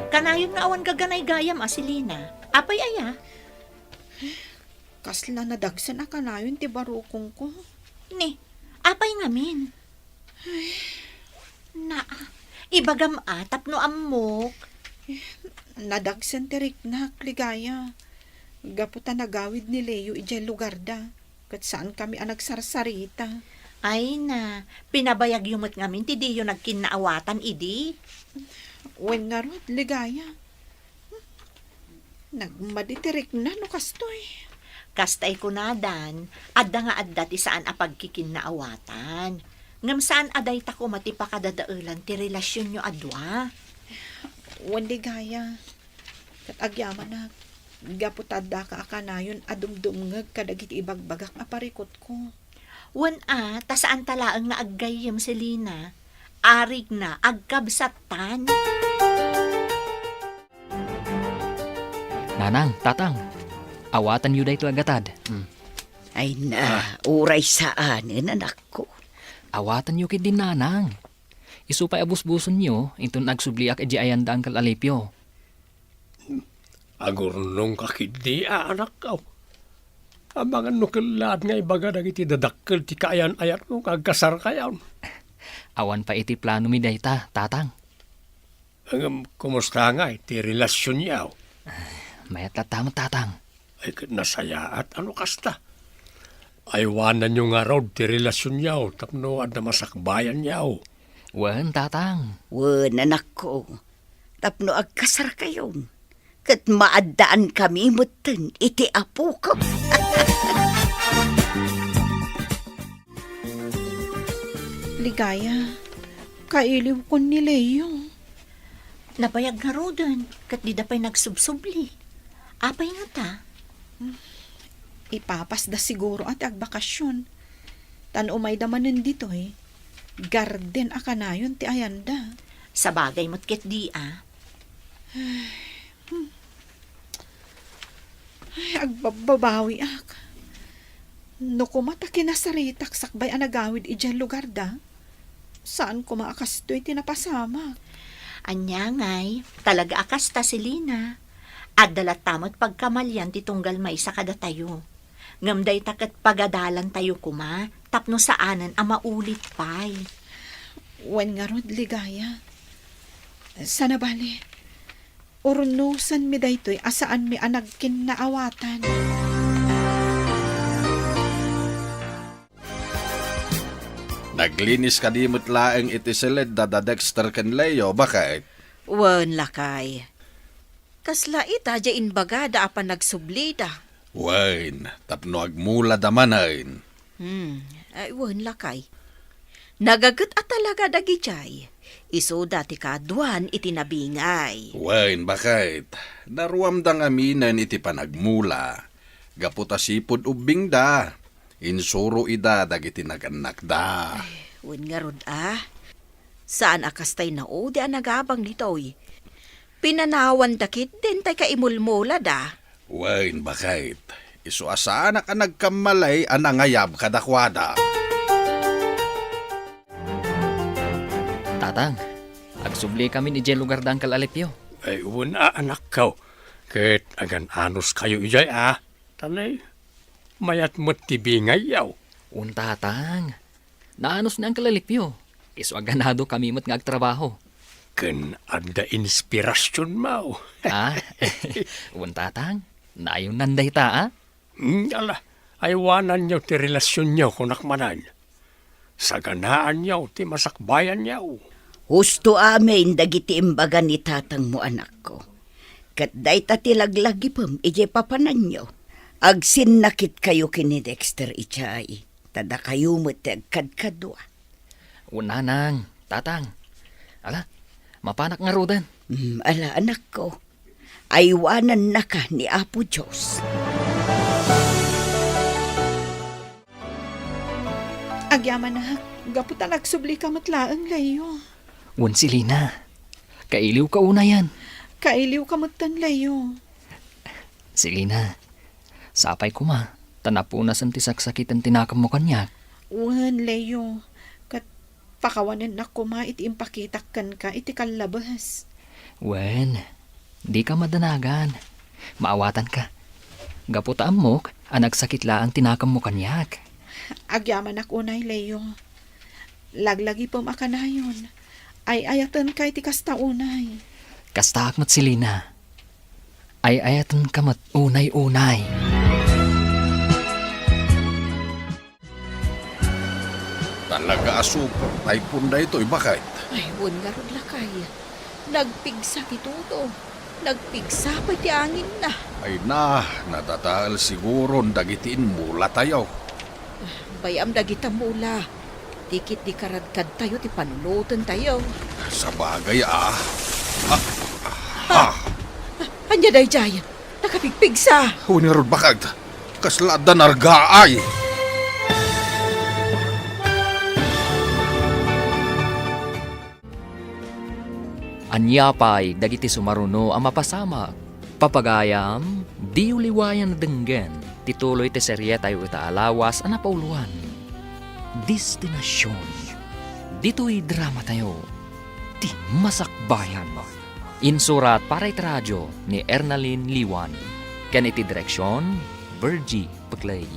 Kanayon nga awan gaganay gayam asilina. Apay aya? Kasla nadagsan ka na yun, ti barukong ko. Ni, apay ngamin. Na, ibagam atap no amok. Nadagsan ti riknak, ligaya. Gaputa nagawid ni Leo ijay lugar da. Kat saan kami ang nagsarsarita. Ay na, pinabayag yumot ngamin, ti di yun nagkinaawatan, idi. Wen nga rod, ligaya. Nagmaditirik na no kastoy. Kastay ko na dan, adda nga adda ti saan apagkikinaawatan. Ngam saan aday ta ko matipakadadaulan ti relasyon nyo adwa. Wen ligaya. Kat agyaman na. Gaputada ka akanayon adumdumngag kadagiti ibagbagak aparikot ko. Wan ta saan talaang nga aggayam si Lina. Arig na agkabsatan. Nanang, tatang, awatan yu day ito agatad. Ay na, uray saan, anak ko. Awatan yu kit din, nanang. Isupay abus-buson nyo, ito nagsubliak edi ayanda ang kalalipyo. Agurnong kakidi, anak ko. Abangan no kilad nga ibaga dagiti dadakkel ti kaayan-ayat mo kagkasar kayaw. Awan pa iti plano mi dayta, tatang. Ang kumusta nga ti relasyon yaw. Mayat tatamat, tatang. Ay nasaya at ano kasta. Aywanan nyo nga raw ti relasyon yaw tapno at na masakbayan yaw. Wan, tatang. Wen, anak ko. Tapno agkasar kayon. Kat maaddaan kami mutin iti apo ko. Ligaya. Kailiw ko ni Leo. Nabayag nga rodan, kat di da pa'y nagsubsubli. Apay nga ta? Ipapas da siguro at agbakasyon. Tan umay damanin dito Garden akanayon ti ayanda. Sa bagay mo't ket di Ay, agbabawi ak. No kumata kinasaritak sakbay anagawid ijay lugar da. Saan ko maakastoy tinapasamak? Anya ngay, talaga akasta si Lina. At dalatamot pagkamalyan titunggal may sa kada tayo. Ngamday takat pagadalan tayo kuma, tapno saanan ang maulit pa'y. Wen nga rod, ligaya. Sana bali. Urunusan mi daytoy asaan mi anagkin na awatan. Naglinis ka di mutlaeng iti silid da Dexter ken Leo, bakit? Wen, lakay. Kasla ita dyan baga da apan nagsublida. Wain, tapno agmula damanain. Ay, wen, lakay. Nagagat at talaga dagijay. Iso dati kaduan itinabingay. Wain, bakit? Naruamdang aminan iti panagmula. Gaputa sipod ubing da. Insuro ida dagiti naganak da. Wen nga rod Saan akastay na o di nagabang nitoy. Pinanawan dakit din tay kaimulmula da. Wain, bakit? Iso asana ka nagkamalay anangayab kadakwada. tatang, agsubli kami ni Jen lugar dang Alipyo. Ay, una anak ko. Ket agan anos kayo ijay Tanay, mayat mo't tibingay yaw. Un tatang, naanos na ang Alipyo. Iso aganado kami mo't ngagtrabaho. Ken adda inspirasyon mo. Un tatang, naayon nanday ta Ala, aywanan niyo ti relasyon niyo kunakmanan. Saganaan niyo ti masakbayan niyo. Husto amin dagiti imbaga ni tatang mo anak ko. Kat day tatilaglagi pam ije papanan nyo. Agsin nakit kayo kini Dexter ichay. Tada kayo mo agkadkadwa. Una nang, tatang. Ala, mapanak nga rodan. Ala anak ko, aywanan na ka ni Apo Diyos. Agyaman na, gaputan agsubli ka matlaang layo. Un Silina, kailiw ka una yan. Kailiw ka matan layo. Silina, sapay ko ma. Tanapunas ang tisaksakitan tinakam mo kanyak. Uwan layo. Kat pakawanan na kuma iti impakitakkan ka iti kalabas. Wen, di ka madanagan. Maawatan ka. Gaputaan mo, anagsakit laang tinakam mo kanyak. Agyaman ak unay layo. Laglagi pom akanayon. Ay ayatan ka iti kasta unay. Kastak mat Silina. Ay ayatan ka mat unay-unay. Talaga super typhoon na ito, bakit? Ay, wan nga ron lakay. Nagpigsa ituto. Nagpigsa pa ti angin na. Ay na, natataal siguro dagitiin mula tayo. Bayam dagita mula. Dikit di karadkad tayo ti panunutan tayo. Sa bagay Anya day jay. Nakapigpigsa. Hunirod bakag, kaslada nargaay. Anyapay dagiti sumaruno ang mapasama. Papagayam, di uliwayan na denggen. Tituloy ti serye tayo itaalawas ang napauluan. Destinasyon. Dito'y drama tayo. Ti masakbayan mo. Insurat para iti radyo ni Ernalyn Liwan. Ken iti direksyon, Virgie Paglay.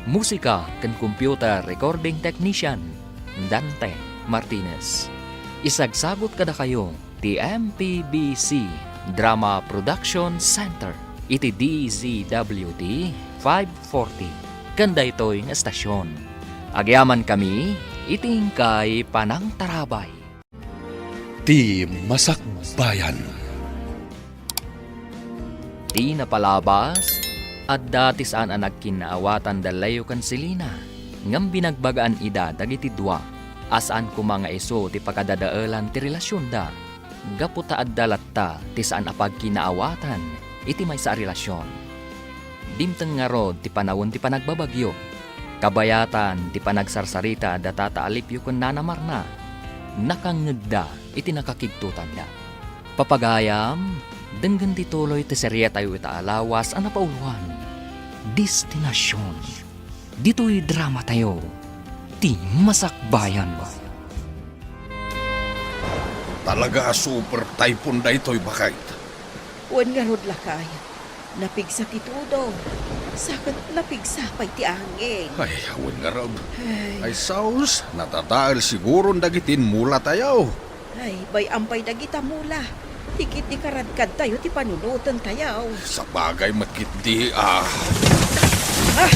Musika ken computer recording technician, Dante Martinez. Isagsagot kada kayo ti MPBC Drama Production Center iti DZWD 540 kanda ito'y nga estasyon. Agyaman kami iting kay Panang Tarabay. Ti Masakbayan. Ti napalabas at dati saan ang nagkinaawatan dalayo kan Silina ngam binagbagaan ida dagiti dua asaan ko mga iso ti pagkadadaalan ti relasyon da gaputa at dalatta ti saan apag kinaawatan iti may sa relasyon. Dimteng nga rod ti panawon ti panagbabagyo kabayatan ti panagsarsarita datata alipyo kun nanamarna nakangedda iti nakakigtutan da. Papagayam denggan ti tuloy ti serye tayo itaalawas ang napauluan. Destinasyon. Dito'y drama tayo. Ti masakbayan ba? Talaga super typhoon na ito'y bakit? Wan nga rod lakay. Napigsa ti tudo. Sakit napigsa pa ti angin. Ay, awan nga raw. Ay, saus, natataal siguro dagitin mula tayo. Ay, bay ampay dagita mula. Tikit di karadkad tayo ti panunutan tayo. Sa bagay matkiti, Ha?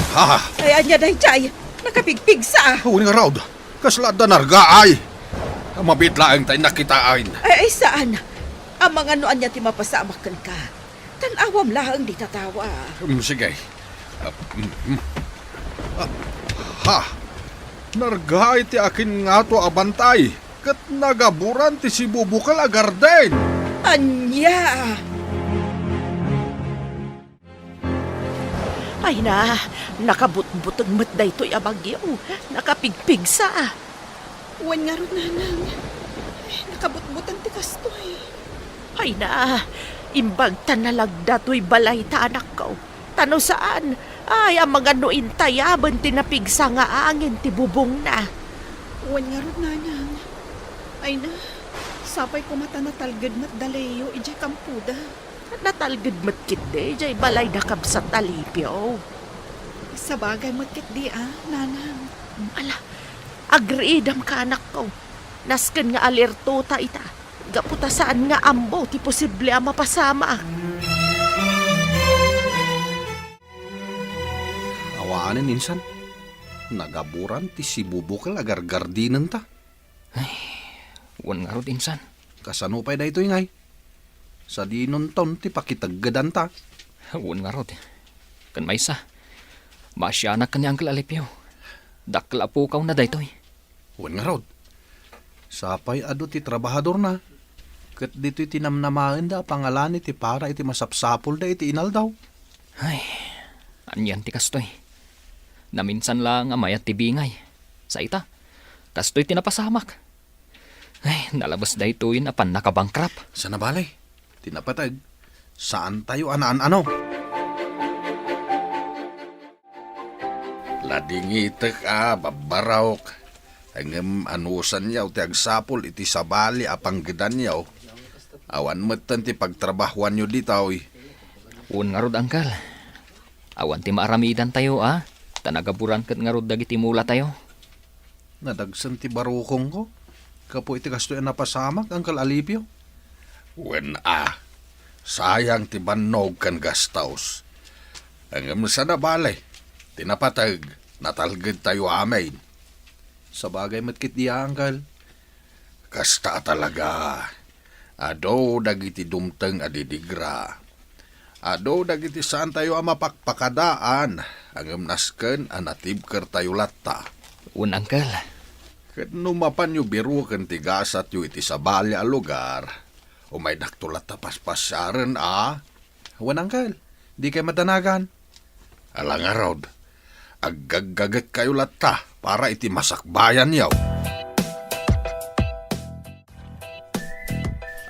Ay, anya day jay. Nakapigpigsa. Awan nga raw. Kaslada nargaay. Mabitlaang tayo nakitaan. Ay, saan? Ang mga noan niya ti mapasamakan ka. Tanawam lahang di tatawa. Sige. Nargaay ti akin nga to abantay. Kat nagaburan ti si Bubukal agarden. Anya! Ay na, nakabutbutang matday to'y abagyo. Nakapigpigsa. Wan nga ron nanang. Nakabutbutan ti kastoy. Ay na, imbag tanalagda to'y balay ta anak ko. Tano saan? Ay, ang mga nuin tayaban tinapigsa nga angin ti bubong na. Wan nga ron nanang. Ay na, Sapay ko mata natalgad mat dalayo, ijay kampuda. Natalgid matkit de, jay balay nakab sa talipyo. Sa bagay matkit di nanang. Ala, agreedam ka anak ko. Nasken nga alerto ta ita. Gaputa saan nga ambo, ti posible ang mapasama. Awaanin insan. Nagaburan ti si bubukal agar gardinan ta. Wan nga rod insan. Kasano pa'y da ito ingay? Sa dinon taon ti pakitaggadan ta. Wan nga rod. Kan may sa. Masyanak ka ni Uncle Alipio. Dakla po kaw na daytoy. Wan nga rod. Sapay ado ti trabahador na. Kat dito'y tinamnamain da pangalan iti para iti masapsapol da iti inal daw. Ay, anyan ti kastoy. Naminsan lang amay at tibingay. Sa ita, kastoy tinapasamak. Ay, nalabas da ito yun apan nakabangkrap. Sa nabalay, tinapatag. Saan tayo ano? Ladingitek babarawk. Hanggang anusan yaw ti agsapol iti sabali apang gedan yaw. Awan metten ti pagtrabahuan nyo ditaw. Un nga rod, Uncle. Awan ti maaramidan tayo, Tanagaburan kat nga rod dagiti mula tayo. Nadagsan ti barukong ko. Kapo iti kastoy napasamak, Uncle Alipio. Wen sayang ti bannog kan gastaos. Hanggang sa nabalay, tinapatag, natalgid tayo amin. Sa bagay matkit di Uncle. Kasta talaga. Ado dagiti dumteng adidigra. Ado dagiti saan tayo mapakpakadaan. Hanggang nasken anatib ker tayo latta. Un, Uncle. Kat numapan yu biru ken tigasat yu iti sabali a lugar. O may daktulat tapaspasyaren Wan Uncle, di kay madanagan. Alang arod, aggaggagat kayo latta para iti masakbayan yaw.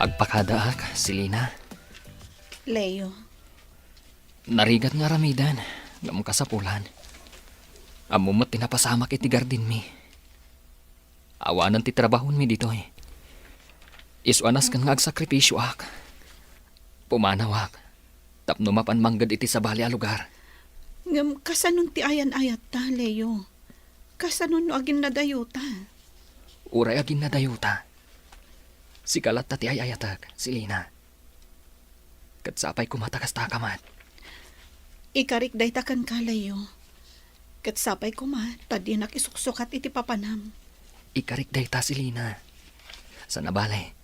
Agpakadaak, Silina. Leo, Narigat nga ramidan, ngam kasapulan. Amumot tinapasamak iti gardin mi. Awanan ti trabahon mi dito Isuanas kan nga agsakripisyo ak. Pumanawak. Tapno mapan manggad iti sabali a lugar. ngam kasanon ti ayan-ayat ta, Leo. Kasanon no agin nadayo ta. Uray agin na dayuta. Sikalat ta ti ayayatag, Silina. Katsapay kumatakas takamat. Ikarik day takan ka, Leo. Kat sapay ko tadi nakisuksukat iti papanam. Ikarik day ta, Silina. Sa nabale,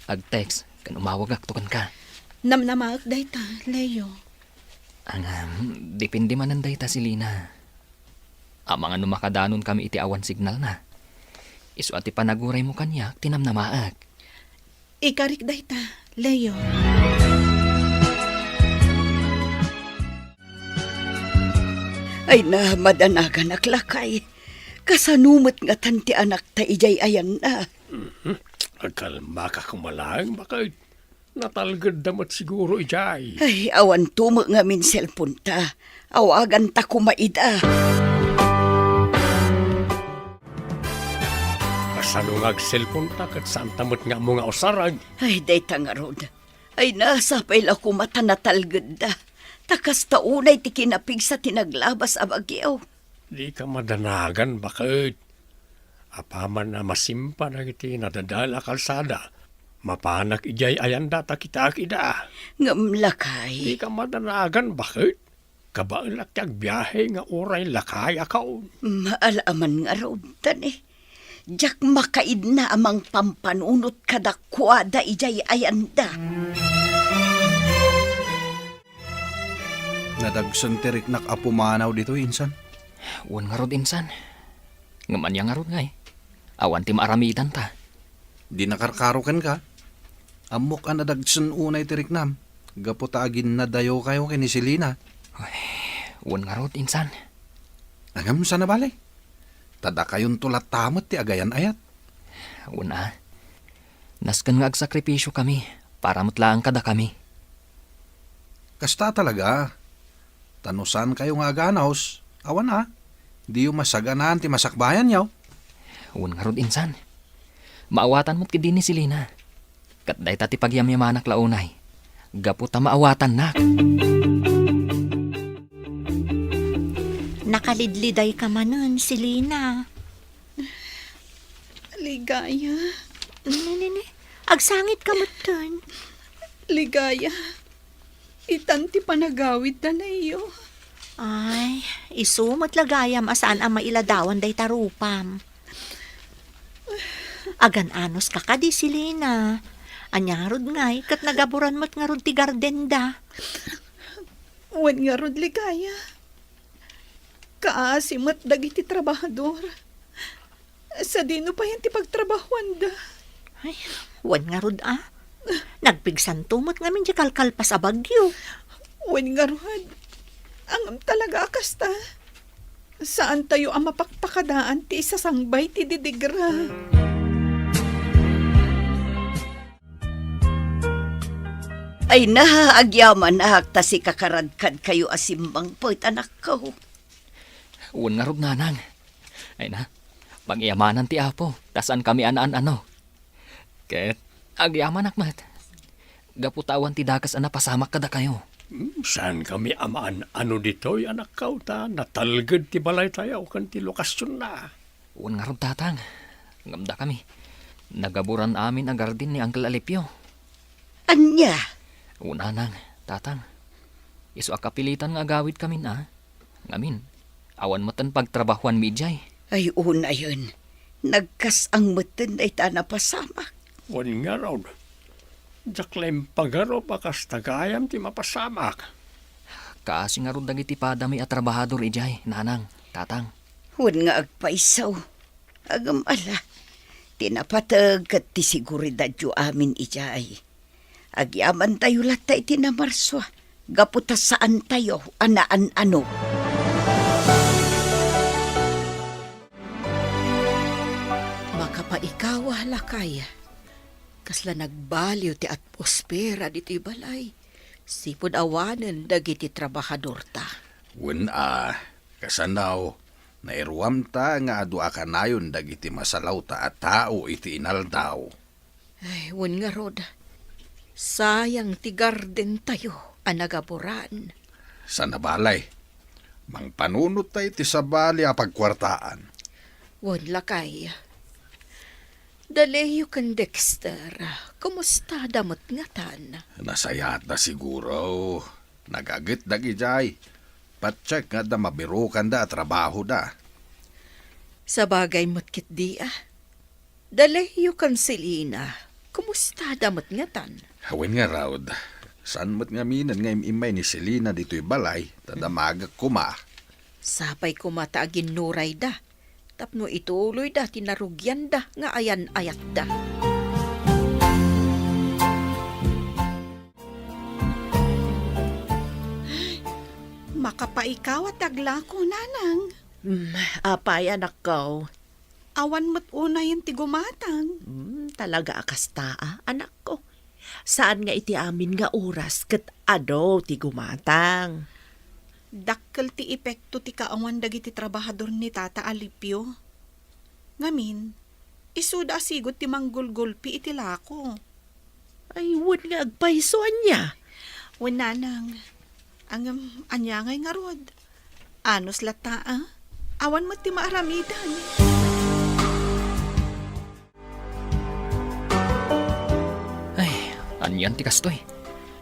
ag-text kan umawag aktukan ka. Namnamaak day ta, Leo. Ang depende manan day ta, Silina. Ang mga numakadanon kami iti awan signal na. Isu ati panaguray mo kanyak, tinamnamaak. Ikarik day ta, Leo. Ay na, madanagan aklakay. Kasanumot nga tanti anak ta ijay ayan na. Agkalma ka kumalang, bakit? Natalgad damat siguro ijay. Ay, awan tumo nga min cellphone ta. Awagan ta kumaida. Kasano nga cellphone ta kat saan tamot nga mga usarag. Ay, day tangarod. Ay, nasa paila ko mata natalgad da. Takas taunay ti kinapig sa tinaglabas a bagyaw. Di ka madanagan, bakit? Apaman na masimpa na iti nadadala kalsada. Mapanak ijay ayanda ta kita akida. Ngamlakay. Di ka madanagan, bakit? Kabaan lakyag biyahe nga oray lakay akaw. Maalaman nga raw tani. Diyak makaid na amang pampanunot kadakwada ijay ayanda. Nadagsan tirik nak apumanaw dito, insan. Uwan nga rod, insan. Ngaman nga rod nga Awan ti maaramidan ta. Di nakarkaroken ka. Amok ang nadagsan unay tirik nam. Gaputagin na dayo kayo kini Silina. Uwan nga rod, insan. Angam sa nabalay. Tada kayon tulat tamot ti agayan ayat. Una, naskan nga agsakripisyo kami para mutlaan kada kami. Kasta talaga. Tanusan kayo nga aganaos. Awan di yung masaganan ti masakbayan yaw. Uwan nga rod, insan. Maawatan mo't kidi ni Silina. Kat day tati pagyamyamanak launay. Gapu ta maawatan nak. Nakalidliday ka manon, Selina. Ligaya. Nini, agsangit ka muton. Ligaya. Itanti panagawid na iyo. Ay, isumot lagayam asaan ang mailadawan day tarupam. Agan anos ka kadi, Selina. Anyarod ngay, kat nagaburan mo't nga rod ti gardenda. Wan nga rod, Ligaya. Kaasimat dagiti trabahador. Sa dino pa yan ti pagtrabahuan da. Ay, wan nga rod Nagpigsan tumot nga min di kalkalpas a bagyo. Wan nga rod. Ang talaga kasta. Saan tayo ang mapakpakadaan ti isasangbay ti didigra? Ay nahaagyaman na ta si kakaradkad kayo asimbang po't anak ko. Uwan nga rod nanang. Ay na, pagyamanan ti apo, tasan kami ano. Ket, agyaman akmat. Gaputawan ti dakas ana pasamak kada kayo. Saan kami amaan ano dito'y anak ka ta? Natalgad ti balay tayo kan ti lokasyon na. Uwan nga rod tatang. Ngamda kami. Nagaburan amin ang garden ni Uncle Alipio. Anya? Una nang, tatang. Iso akapilitan nga agawid kami na. Ngamin, awan mo tan pagtrabahuan midjay. Ay una yun. Nagkas ang matan ay tanapasamak. Wan nga raw. Jaklaim pagaro pakas tagayam ti mapasamak. Kaasi nga rod dagiti padami at trabahador ijay, nanang, tatang. Huwag nga agpaisaw. Agam ala. Tinapatag kat ti siguridad yu amin ijay. Agyaman tayo latay tinamarswa. Gaputa saan tayo, anaan ano. Makapaikawa lakay. Kasla nagbaliw ti atmosfera diti balay. Sipod awanen dagiti trabahador ta. Wen kasanaw, nairuam ta nga adu akanayon dagiti masalaw ta at tao iti inaldaw. Ay, wen nga rod. Sayang ti garden tayo, anagaburan. Sa nabalay, mang panunot tayo ti sabali a pagkwartaan. Wen lakay. Daleyo kan Dexter, kumusta damot nga tan? Nasayat na siguro. Nagagit dagi jay. Patcheck nga da mabirukan da at trabaho da. Sa bagay mo't kit di Daleyo kan Selina, kumusta damot nga tan? Hawin nga raud. Saan mo't nga minan nga imay ni Selina dito'y balay, tadamagak kuma. Sapay kumata agin nuray da. Tapno ituloy da, tinarugyan da, nga ayan-ayat da. Makapaikaw at tagla ko, nanang. Apay anak ko. Awan mo't una yung tigumatang. Talaga akasta anak ko. Saan nga iti amin nga oras ket ado ti gumatang. Dakkel ti epekto ti kaawan dagiti trabahador ni Tata Alipio. Ngamin, isuda asigot ti manggulgulpi iti lako. Ay, wud nga agpaisoan niya. Wananang, anya ngay nga rod. Anos lata awan mo ti maaramidan. Ay, anyan ti kastoy.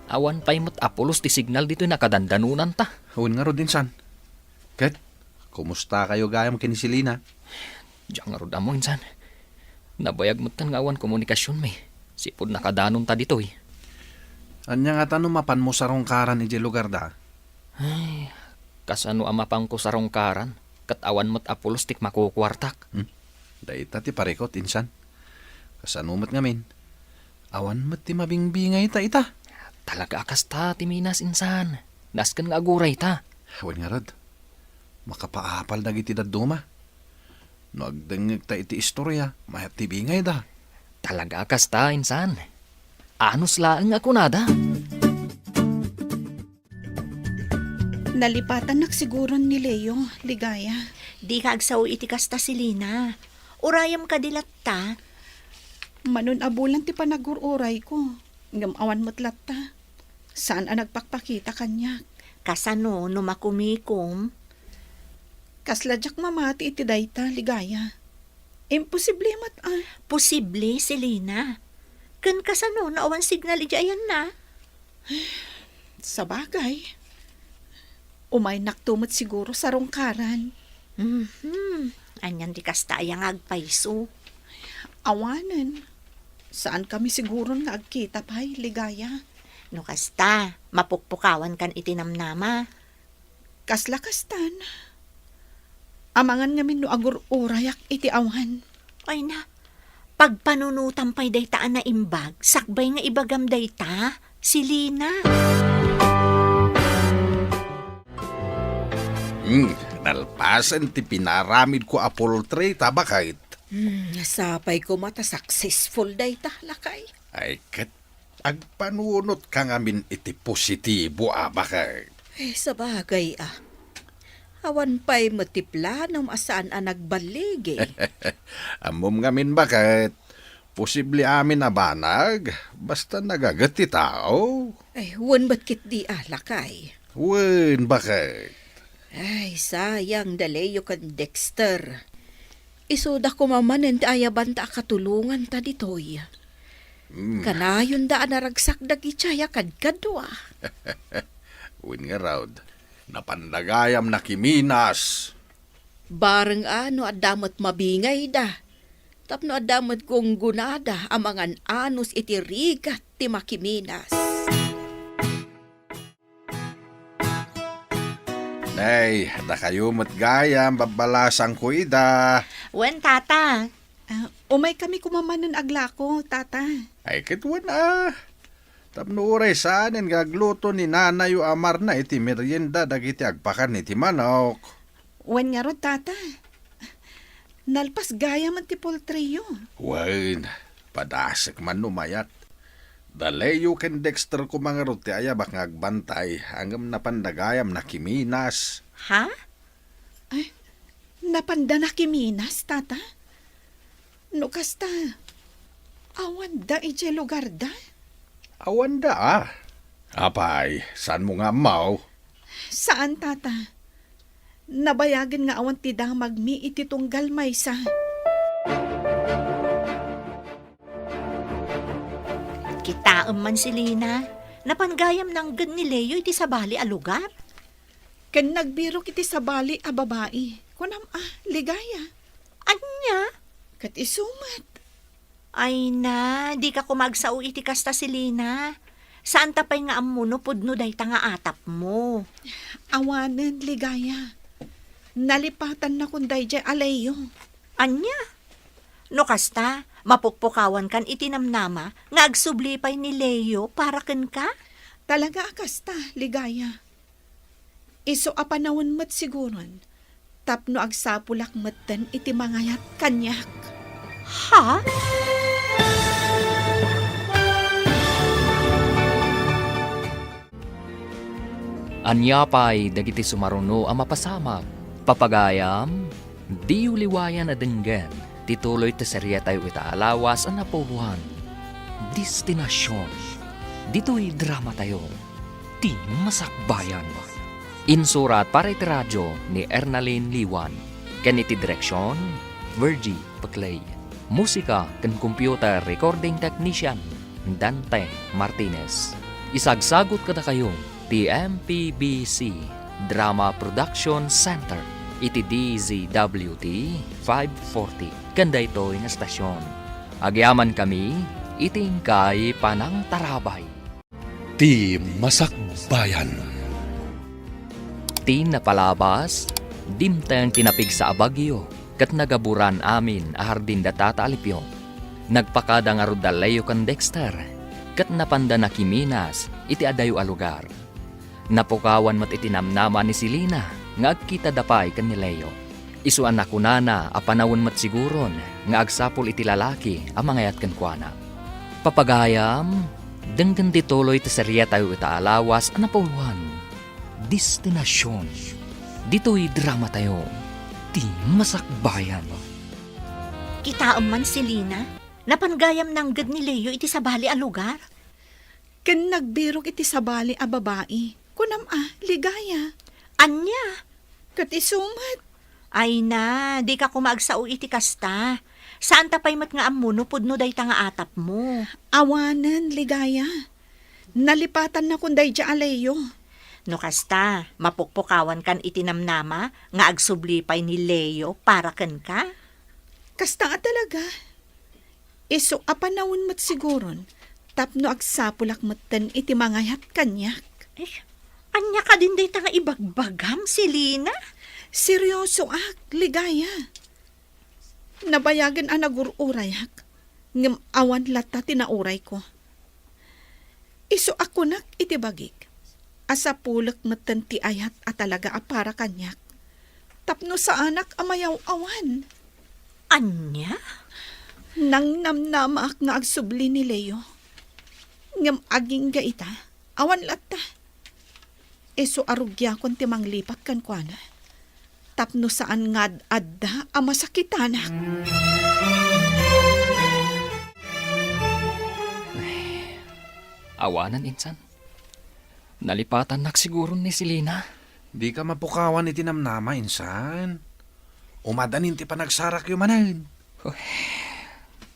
Awan pa'y mo't apulos ti signal dito nakadandanunan ta. Hawin nga rod din san. Ket, kumusta kayo gayam kini Selina? Diyan nga rod amo insan. Nabayag mo't tan nga awan komunikasyon may. Sipod nakadanon ta dito eh. Anya nga tanong mapan mo sa rongkaran iti lugar da? Ay, kasano amapang ko sa rongkaran. Kat awan mo't apulos tik makukwartak. Daita ti parekot insan. Kasanumat ngamin. Awan mo't ti mabingbingay ta ita. Talaga akas ta, timinas insan. Naskan nga aguray ta. Hawin nga rod. Makapaapal na giti daduma. No agdengeg ta iti istorya, mayat ti bingay da. Talaga akas ta, insan. Anos laeng ako nada. Nalipatan siguro ni Leo, Ligaya. Di ka agsaw iti kasta, Selina. Urayam ka dilat ta. Manon abulan ti panagururay ko. Ngamawan mo't latta. Saan ang nagpakpakita kanya? Kasano no makumikom? Kasladyak mamati iti dayta, ligaya. Imposible mat Posible, Selena. Kan kasano na awan signal ayan na. Sa bagay. Umay naktumot siguro sa rongkaran. Anyan di kasta ayang agpaiso. Awanan. Saan kami siguro nga agkita pa'y, ligaya? No kasta, mapukpukawan kan itinamnama. Kaslakastan. Amangan ngamin no agur-urayak iti awan. Ay na, pagpanunutan pa'y daytaan na imbag, sakbay nga ibagam dayta, si Lina. Nalpasan ti pinaramid ko apoltray tabakait. Sapay ko mata successful dayta, lakay. Ay kat, agpanunot ka ngamin iti positibo bakait. Sa bagay Awan pa'y matipla ng asaan ang nagbalig Amom ngamin bakit? Posible amin na banag, basta nagagat ti tao. Wan ba't kit di lakay? Wen bakit? Sayang dalayo kan Dexter. Isuda ko mamanen ti ayabanta katulungan ta ditoy. Kanayon da naragsak dagi tsaya kadkadwa. Wen nga raud, napandagayam na kiminas. Bareng adamot mabingay da. Tapno adamot kong gunada amangan anos iti rigat ti makiminas. Nay, da kayo matgayam, babalasang ko ida. Wen, tata. Umay kami kumamanan aglako, tata. Ay kitwan Tapno uray saanin gagluto ni nanay o amar na iti merienda dagiti agpakan iti manok. Wen nga rod, tata. Nalpas gaya man ti poltrio. Wen, padasik man numayat. Dalayo ken Dexter ko mga ruti ayabak nga agbantay hanggang napandagayam na kiminas. Ha? Napanda na kiminas, tata? No kasta, awan da ije lugar da? Awan da Apay, saan mo nga mau? Saan, tata? Nabayagan nga awan ti da magmi iti tunggal maysa. Kita man si Lina. Napanggayam ng gan ni Leo iti sabali a lugar. Ken nagbiro kiti sa bali a babae. Kunam ligaya. Anya? Kat isumat. Ay na, di ka kumagsao iti kasta si Lina. Saan tapay nga amuno pudno dayta nga atap mo? Awanan, ligaya. Nalipatan na kunday jay alayo. Anya? No kasta, mapukpukawan kan itinamnama nga agsublipay ni Leo para ken ka? Talaga akasta, ligaya. Iso apanawon mat siguron. Tapno agsapulak matan iti mangayat kanyak. Ha? Anya pa'y dagiti sumaruno ang mapasamak. Papagayam, di uliwayan na denggan. Tituloy ta serya tayo itaalawas ang napuluhan. Destinasyon. Dito'y drama tayo. Di masakbayan. Insurat para iti radyo ni Ernalyn Liwan. Kaniti direksyon, Virgie Paclay. Musika kan computer recording technician, Dante Martinez. Isagsagot kada kayo, TMPBC Drama Production Center. Iti DZWT 540. Kanda ito yung estasyon. Agyaman kami, iting kay Panang Tarabay. Ti Masakbayan. Ti napalabas, dimtang tinapig sa abagyo, kat nagaburan amin ahardin datata alipyo. Nagpakada nga rudalayo kan Dexter, kat napanda na kiminas, iti adayo alugar. Napukawan mat itinamnama ni Silina, nga agkita dapay kan ni Leo. Isuan na kunana, apanawon mat siguron, nga agsapol iti lalaki, amangayat kan kuana. Papagayam, denggan tituloy ti serya tayo itaalawas, anapuluhan. Destinasyon. Dito'y drama tayo. Di masakbayan. Kita man si Lina. Napanggayam ng gad ni Leo iti sabali a lugar. Ken nagbirok iti sabali a babae. Kunam ligaya. Anya? Kat isumat. Ay na, di ka kumaagsao iti kasta. Saan tapay mat nga amuno pudno day ta nga atap mo? Awanan, ligaya. Nalipatan na kunday dya aleyo. No kasta, mapukpukawan kan itinamnama nga agsublipay ni Leo para ken ka? Kasta nga talaga. Iso apanawon mat siguron. Tapno agsapulak matan iti mangayat kanyak. Eh, anya ka din day ta nga ibagbagam si Lina? Seryoso ligaya. Nabayagan ang nagururayak. Ngam awan lata tinauray ko. Iso ako nak itibagik. Asa pulak matan ti ayat at talaga para kanyak. Tapno sa anak amayaw awan. Anya? Nang namnamaak nga agsubli ni Leo. Ngam aging ga ita. Awan lata. Iso arugya kon timang lipat kan kwa na. Tapno saan nga adda ang masakitanak. Awanan, insan. Nalipatan siguro ni Silina. Di ka mapukawan iti namnama, insan. Umadanin ti panagsarak yung manan.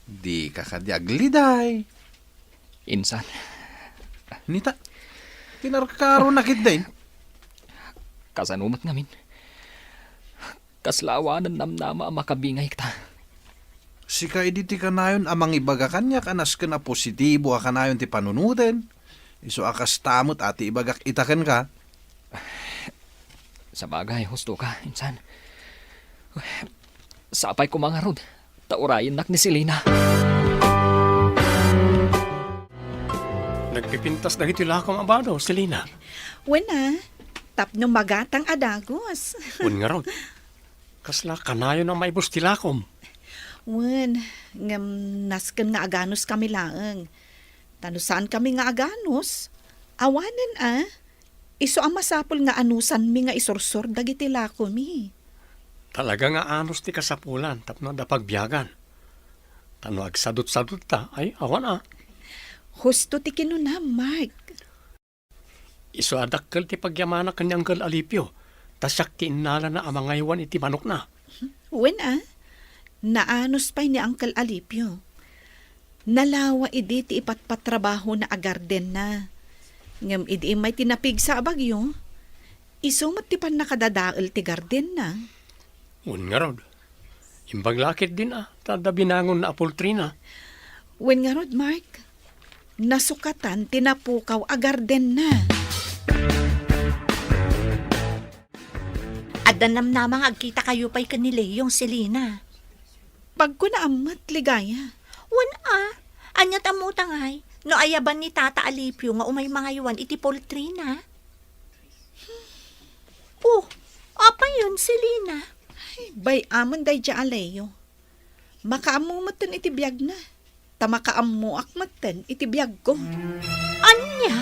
Di ka kadiagliday. Insan, Nita, tinarkaro nakit din. kasanumat ngamin. Kaslawanan namnama ang makabingay kita. Si ka iditi kanayon amang ibaga kanya kanas ka na positibo a kanayon ti panunutin. Iso akas tamot ati ibagak itaken ka. Sa bagay, husto ka, insan. Sapay ko mga rod. Taurayin nak ni Silina. Nagpipintas na iti lakong abado, Selina. Wena, tapno magatang adagos. Un nga rod. Kasla kanayo na may bustilakom. Wen, ngam nasken nga aganos kami laeng. Tanusan kami nga aganos? Awanan Iso ang masapol nga anusan mi nga isursur dagiti lako mi. Talaga nga anos ti kasapulan tapno da pagbiyagan. Tano agsadot-sadot ta, ay awan Husto ti kinuna, Mark. Iso adakkel ti pagyamana kanyang gal alipyo. Tasyak ti inala na amangaywan iti manok na. Wen naanos pa'y ni Uncle Alipio. Nalawa idi ti ipatpatrabaho na agarden na. Ngam idi may tinapig sa abagyo. Isumat ti pan nakadadaal ti garden na. Un nga rod. Imbaglakit din tada binangon na apultrina. Wen nga rod, Mark. Nasukatan tinapukaw agarden na. Adanam namang agkita kayo pa'y kanila yung Selina. Pag ko naamat ligaya. Wan anyat amutangay. No ayaban ni Tata Alipio nga umay mga yuwan iti poltrina. Oh, apa yun, Selina? Bay amon day dya aleyo. Makaamumatan iti biyag na. Tamakaamuak matan iti biyag ko. Anya?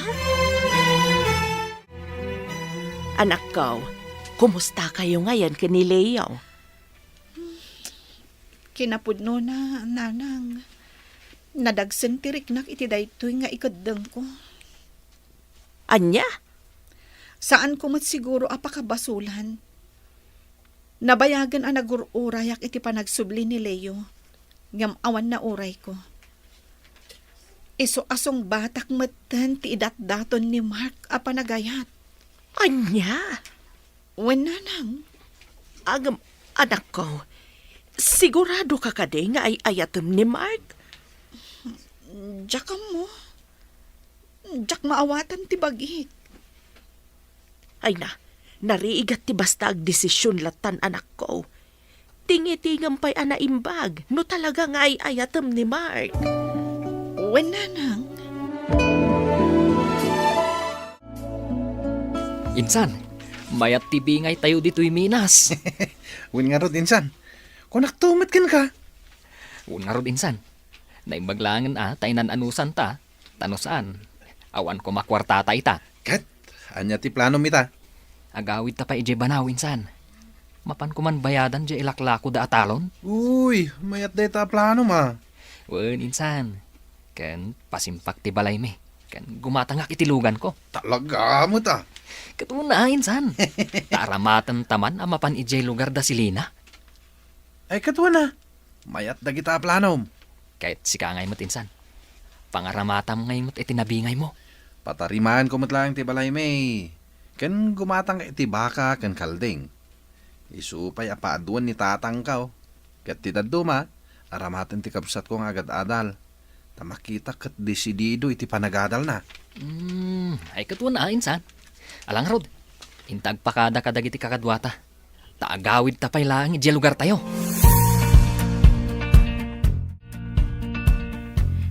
Anak ko, kumusta kayo ngayon kini Leo? Kinapudno na, nanang. Nadagsen tirik nak iti daytoy nga ikaddang ko. Anya? Saan ko mat siguro apakabasulan? Nabayagan ang nagururayak iti panagsubli ni Leo. Ngam awan na uray ko. Iso asong batak matan ti idat-daton ni Mark a panagayat. Anya? Wen nanang. Agam, anak ko, sigurado ka kade nga ay ayatom ni Mark? Diyak mo. Diyak maawatan ti bagik. Ay nariigat ti basta ag desisyon latan anak ko. Tingitingam pa'y anaimbag, no talaga nga ay ayatom ni Mark. Wen nanang. Insan, mayat tibingay tayo dito'y Minas. Win nga rod, insan. Kung naktumit ka. Un nga rod, insan. Naimbaglangan tayo anusan ta. Tanusaan. Awan ko makwartata ita. Kat, anya ti plano mita. Agawid ta pa ije banaw, insan. Mapan ko man bayadan je ilaklako da atalon. Uy, mayat day ta plano ma. Wen insan. Kan pasimpak ti balay me. Kan gumatangak itilugan ko. Talaga mo ta. Katuna insan. Taramatan taman amapan ijay lugar da silina. Ay katwa na. Mayat da kita planom. Kahit sikangay mo't insan. Pangaramatam ngay mo't itinabingay mo. Patarimaan ko matlang ti balay may. Ken gumatang iti baka ken kalding. Isupay apaaduan ni tatang kao. Ket ti daduma, aramaten ti kabsat ko nga agad adal. Tamakita ket desidido iti panagadal na. Ay katuna insan. Alang rod. Intag pakada kadag iti kakadwata. Taagawid tapay lang iti lugar tayo.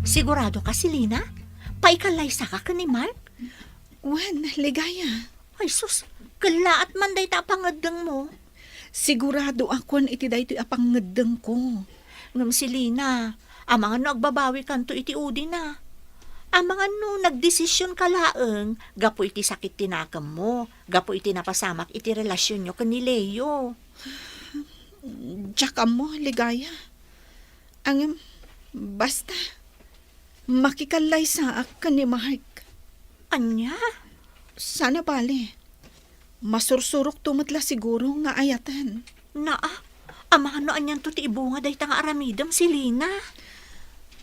Sigurado ka, Selena? Paikalaysa ka ni Mark? Wen, ligaya. Ay sus, kala at manday ta pangadang mo. Sigurado akon iti daytoy apangedeng ko. Ngam Selena, ang mga nagbabawi kanto iti udi na. Ang mga nagdesisyon ka laeng, gapo iti sakit tinakam mo, gapo iti napasamak iti relasyon nyo kan ni Leo. Tsaka mo, ligaya. Ang, basta, makikalay sa ak ni Mark. Anya? Sana bali. Masursurok tumatla siguro nga ayatan. Naa, ang mga noan yan to ti ibunga day nga aramidam, Selena.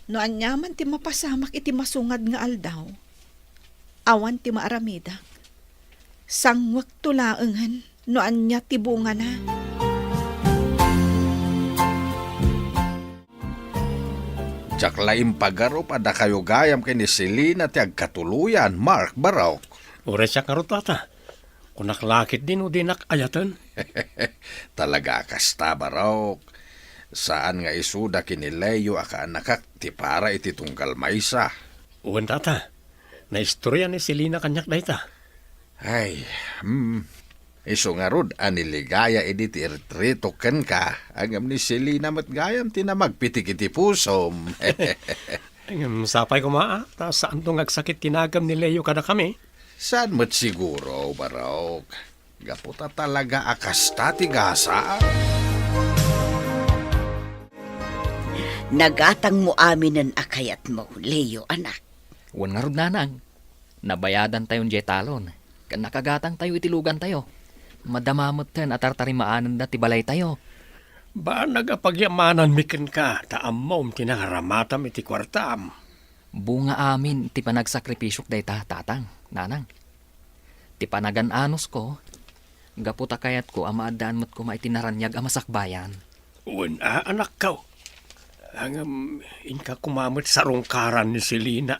No anyaman ti mapasamak iti masungad nga aldaw. Awan ti maaramida. Sangwak tulaengan no anya ti bunga na. Tsaklaim pagaro pada kayo gayam kay ni Selena ti agkatuluyan, Mark Barok. Ure siya karot ata. Kunaklakit din o dinak ayatan. Talaga kasta Barok. Saan nga isuda kini Leo aka nakak ti para iti tungkal maysa. Uwan tata. Na istorya ni Selena kanyak dayta. Ay, iso nga rod, aniligaya edi ti irtrito ken ka. Agam ni Selena matgayam tinamagpitik iti pusom. Sapay ko maa. Ta saan tong agsakit tinagam ni Leo kada kami? Saan mo't siguro, Barok? Gaputa talaga akasta ti gasa. Nagatang mo aminin akayat mo, Leo, anak. Wan nga rod nanang. Nabayadan tayong jetalon. Kan nakagatang tayo itilugan tayo. Madamamot ten at tartarimaanan da tibalay tayo. Ba nagapagyamanan mikin ka, taamom tinaramatam iti kwartam. Bunga amin ti panagsakripisyok dayta tatang, nanang. Ti panagan-anos ko, gaputa kayat ko amaadaan mo't ko maitinaranyag amasakbayan. Uwan anak ka. Ang inka kumamit sa rungkaran ni Selena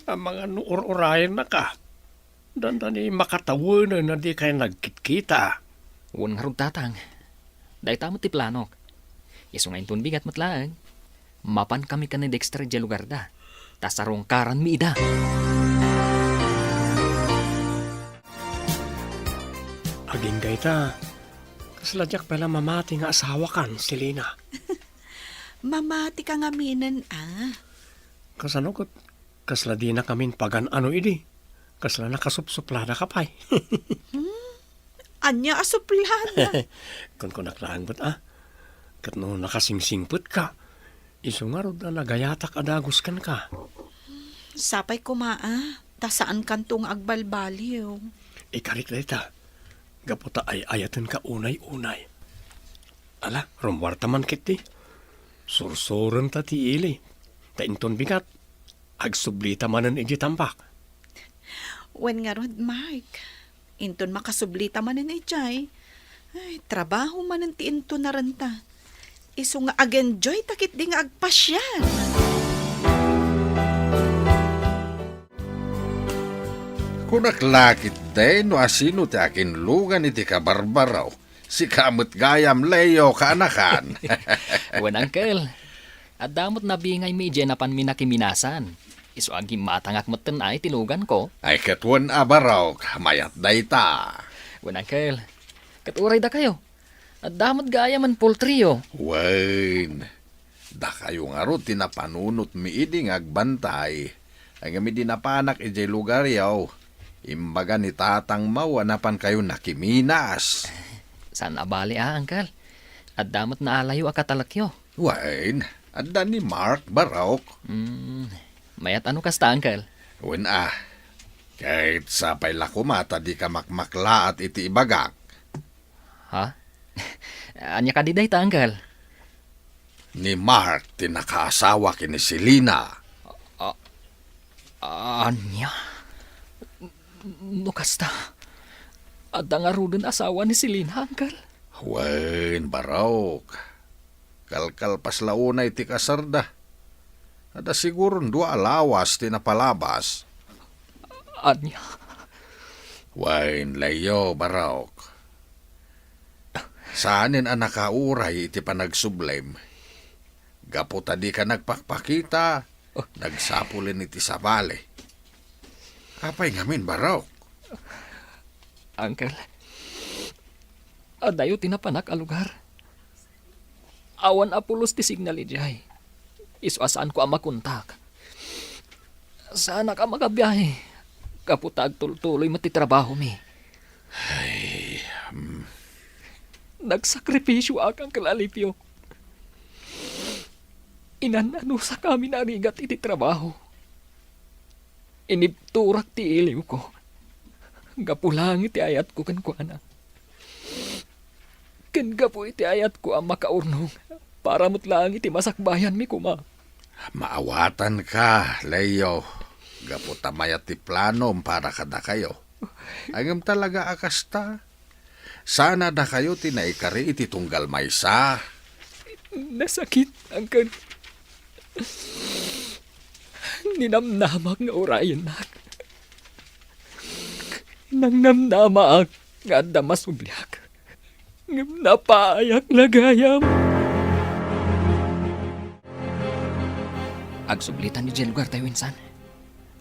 Ang mga nuur-urayan na ka. Dandani makatawanan na di kayo nagkitkita. Wan nga rod tatang. Dayta mo ti planok. Iso nga intun bigat matlaang. Mapan kami ka ni Dexter di lugar da. Tasarong karan mi ida. Aging gayta. Kasladyak pala mamati nga asawa kan, Selena. Mamati ka nga minan, Kasanokot, kasla di na kamin pagan ano idi. Kasla nakasupsuplada ka pa'y. Anya asuplada. Kung naklaan ba't Kat no nakasingsingput ka. Iso nga rod na nagayatak adagos kan ka. Sapay ko ta saan kantong agbalbaliw. Ikarik na ita. Gaputa ay ayatan ka unay-unay. Ala, rumwarta man kiti. Sursuran ta ti ili. Tainton bigat. Agsublita manan iji tampak. Wen nga rod, Mark. Inton makasublita manan ijay. Ay, trabaho manan ti inton na renta. Iso nga ag-enjoy takit di nga agpasyan. Kunaklakit day no asino ti akin lugan iti kabarbaraw. Si kamot gayam Leo kaanakan. Wan uncle. At damot na bingay mi napan mi nakiminasan. Iso agi matangak moten ay tilugan ko. Ay katwan abaraw, mayat dayta. Wan uncle. Katuray da kayo. At damot gaya man poultry. Wain, da kayo nga ro tinapanunot mi iding agbantay. Ang mi dinapanak ijay lugar yaw. Imbaga ni tatang mawanapan kayo nakiminas. San abali uncle? At damot na alayo akatalakyo. Wain, Adda ni Mark Barok. Mayat ano kasta, Uncle? Wen kahit sa kumata di ka makmakla at iti ibagak. Ha? Anya ka diday ta, Uncle? Ni Mark tinakaasawa kini Selena. Anya? No kasta? Adda nga rudin asawa ni Selena, Uncle? Wen, Barok. Kalkal pas launa iti kasarda. Ada siguro 2 alawas tinapalabas. Anya? Wen, Leo, Barok. Saanin ang nakauray iti panagsublem. Gapo tadi ka nagpakpakita. Nagsapulin iti sabale. Apay ngamin, Barok. Uncle, adayo tinapanak a lugar. Awan apulos ti signal ijay. Isu asaan ko ang makontak. Sana ka magabiyahe. Kaputag tultuloy matitrabaho mi. Nagsakripisyo akang kalalipyo. Inanano sa kami narigat iti trabaho. Inibturak ti iliw ko. Gapulang iti ayat ko kan kuana. Ken gapu iti ayat ko ang makaurnong para mutlang iti masakbayan mi kuma. Maawatan ka, Leo. Gapo tamayat ti planom para kada kayo. Angam talaga akasta. Sana na kayo tinaikari iti tunggal maysa. Nasakit ang kan. Ninamnamak nga orayan nak. Nang namnamak nga damas ublyak. Ngam napaayak lagayam. Agsublitan ni Jen lugar tayo insan.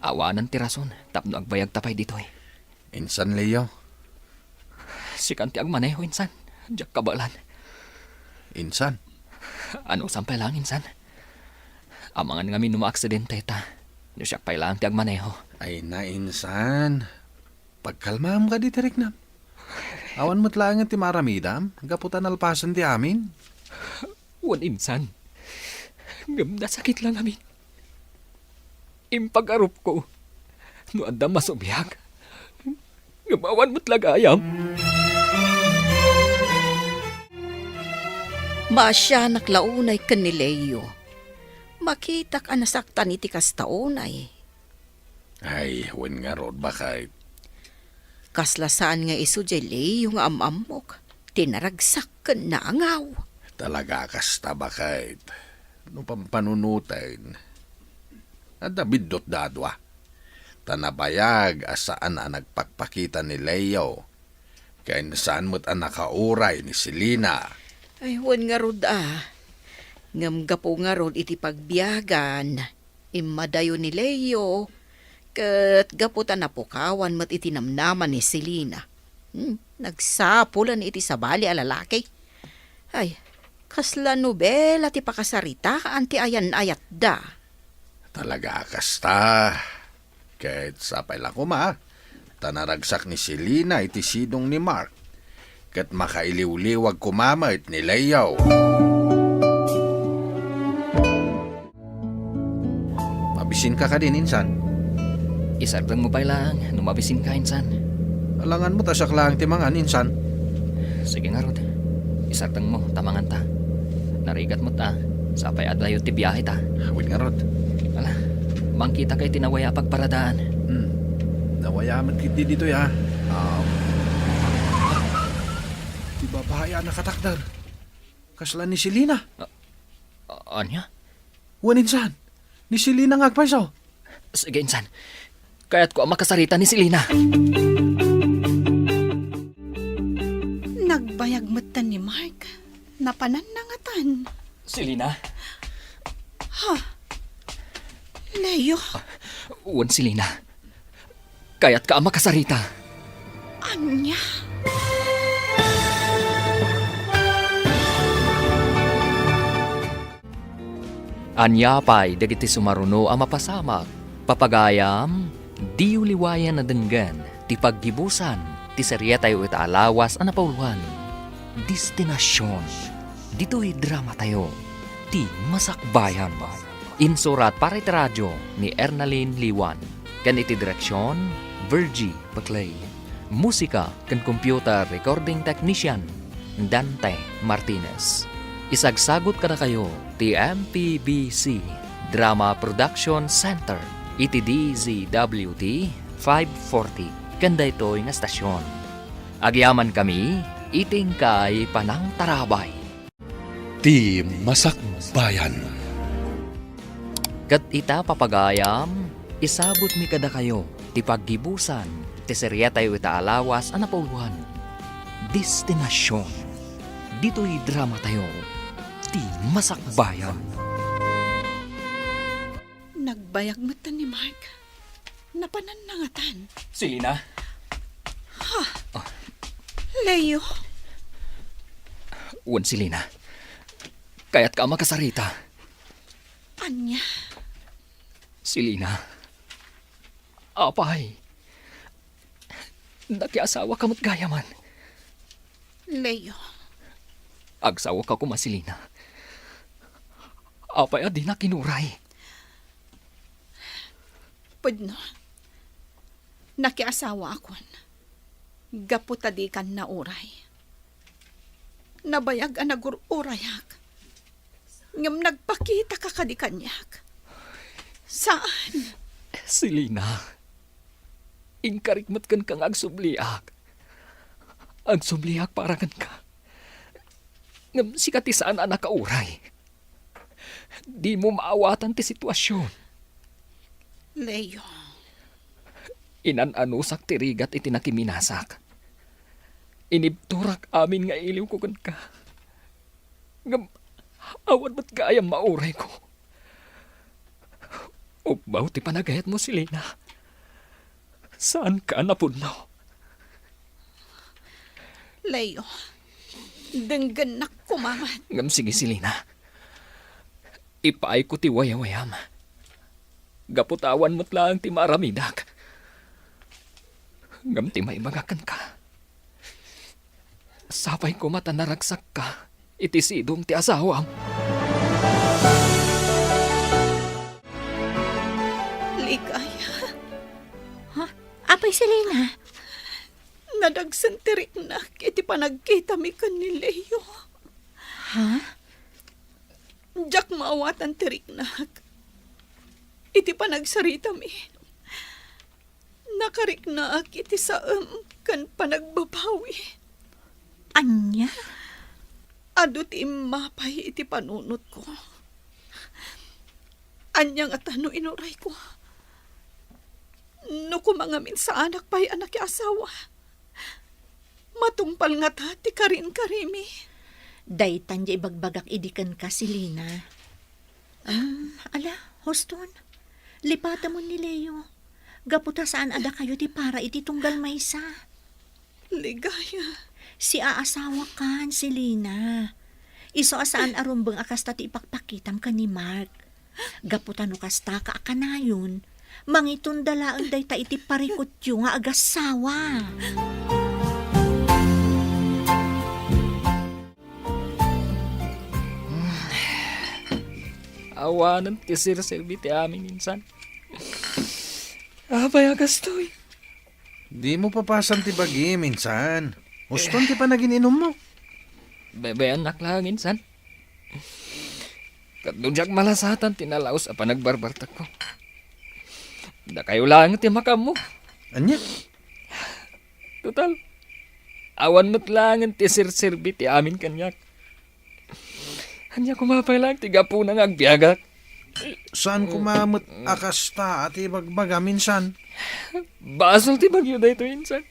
Awanan ti rason, tapno agbayag tapay dito eh. Insan, Leo. Si kanti ag maneho insan, diyak kabalan. Insan. Ano sampay lang insan? Amangan nga minuma aksidente ta. Siyak pay lang ti ag maneho. Ay na, Insan. Pagkalmam ka di Rignam. Awan mo't lang ti maramidam. Gaputan alpasan ti amin. Wan insan. Ngam sakit lang amin. Impag-arup ko. No anda masubyak. Ngamawan mo't lagayam. Masya naklaunay kan ni Leo. Makitak anasaktan iti kastaunay. Ay, wen nga rod bakit. Kaslasaan nga iso jay Leo nga amamok. Tinaragsak kan na angaw. Talaga kasta bakit. No pampanunutin. Ada bidot dadwa. Tanabayag asaan ang nagpakpakita ni Leo. Kaya saan mo't ang nakauray ni Selena. Ay, wan nga rod Ngam gapo nga rod iti pagbiyagan. Imadayo ni Leo. Kat gaputan na pukawan mat iti namnaman ni Selena. Nagsapulan iti sabali a lalaki. Ay, kasla nobela ti pakasarita anti ayan ayat da. Talaga kasta. Kahit sapay lang kuma. Tanaragsak ni Selena iti sidong ni Mark. Kat makailiw-liwag kumamait ni Leo. Mabisin ka din, Insan. Isardang mo pay lang, numabisin ka insan. Alangan mo tasak lang ti mga, Insan. Sige nga rod. Isardang mo, tamangan ta. Narigat mo ta, sapay adlayo ti biyahe ta. Wait nga rod. Ala, mangkita kay tinawaya pagparadaan. Nawayaman kiti dito ya. Di ba bahaya nakatakdar? Kasla ni Selena. Anya? Wan, Insan. Ni Selena nga agpaisaw. Sige insan. Kaya't ko ang makasarita ni Selena. Nagbayag matan ni Mark. Napananangatan. Selena? Leo, Uwan Selena. Kaya't ka ang makasarita. anya? Anya pa'y dagiti sumaruno ang mapasamak. Papagayam, di uliwayan na denggan. Ti paggibusan, ti seriya tayo itaalawas ang napauluan. Destinasyon. Dito'y drama tayo. Ti Masakbayan. Insurat para iti radyo ni Ernalyn Liwan. Kan iti direksyon, Virgie Paclay. Musika kan computer recording technician, Dante Martinez. Isagsagot kada kayo ti MPBC Drama Production Center iti DZWT 540 kanda ito'y nga stasyon. Agyaman kami iting kay Panang Tarabay. Ti Masakbayan. Kat ita papagayam, isabot mi kada kayo ti paggibusan ti serya tayo ita alawas anapuluhan. Destinasyon. Dito'y drama tayo. Ti Masakbayan. Nagbayag mata ni Mark. Napananangatan. Selena, Leo, uwan Selena. Kaya't ka makasarita. anya, Selena. Apay. Nakiasawa ka mo't gayaman. Leo, Agsawa ka kuma Selena. Apay adi na kinuray. pudno. Nakiasawa akon. Gaputadi kan na uray. Nabayag ang nagururayak. Ngam nagpakita ka kadikanyak. Saan? Selena. Inkarikmat kan kang agsubliak. Agsubliak para kan ka. Ngam sikatisaan anak ka uray. Di mo maawatan ti sitwasyon. Leo, Inananusak tirigat iti nakiminasak. Inibturak amin nga iliw ko kan ka. Ngam, awan ba't gayang mauray ko? Ubaw ti panagayat mo, Selena. Saan ka napuno? Leo, denggan na kumaman. Ngam sige, Selena. Ipaay ko ti wayawayam. Gaputawan mo't lang ti maramidak. Ngam ti maibagakan ka. Sapay ko mata naragsak ka. Iti sidong ti asawam. Ligaya, Apay Selena, nadagsan tirik na iti panagkita mi kan ni Leo. Diyak maawatan tirik na. Iti panagsarita mi. Nakarik na iti saam kan panagbabawi. anya? Adot imapay iti panunot ko. Anyang at ano inuray ko. No kumangamin sa anak pa'y anak asawa. Matumpal nga ti karin karimi. Daytan di ibagbagak idikan ka, Selena. Ala, Hoston, lipata mo ni Leo. Gaputa saan ada kayo ti para iti tunggal maysa. Ligaya. Si aasawa kan, Selena. Iso asaan arumbang akasta ti ipakpakitam ka ni Mark. Gaputa no kasta ka akanayon. Mangitundala ang dayta iti parikot yung nga agasawa. Awanan ti sir-serbi ti amin insan. Abay agastoy. Di mo papasan ti bagi minsan. Uston ti pa naging inom mo. Bebe anak lang insan. Kadunjak malasatan tinalaos apa nagbarbartak ko. Da kayo lang ti makam mo. Anya? Total. Awan mo't lang ti sir-serbi ti amin kanyak. Anya kumapay lang ti gapu nang agbiagak. Saan kumamot akasta at ibagbaga minsan? Basol ti bagyo da ito insan.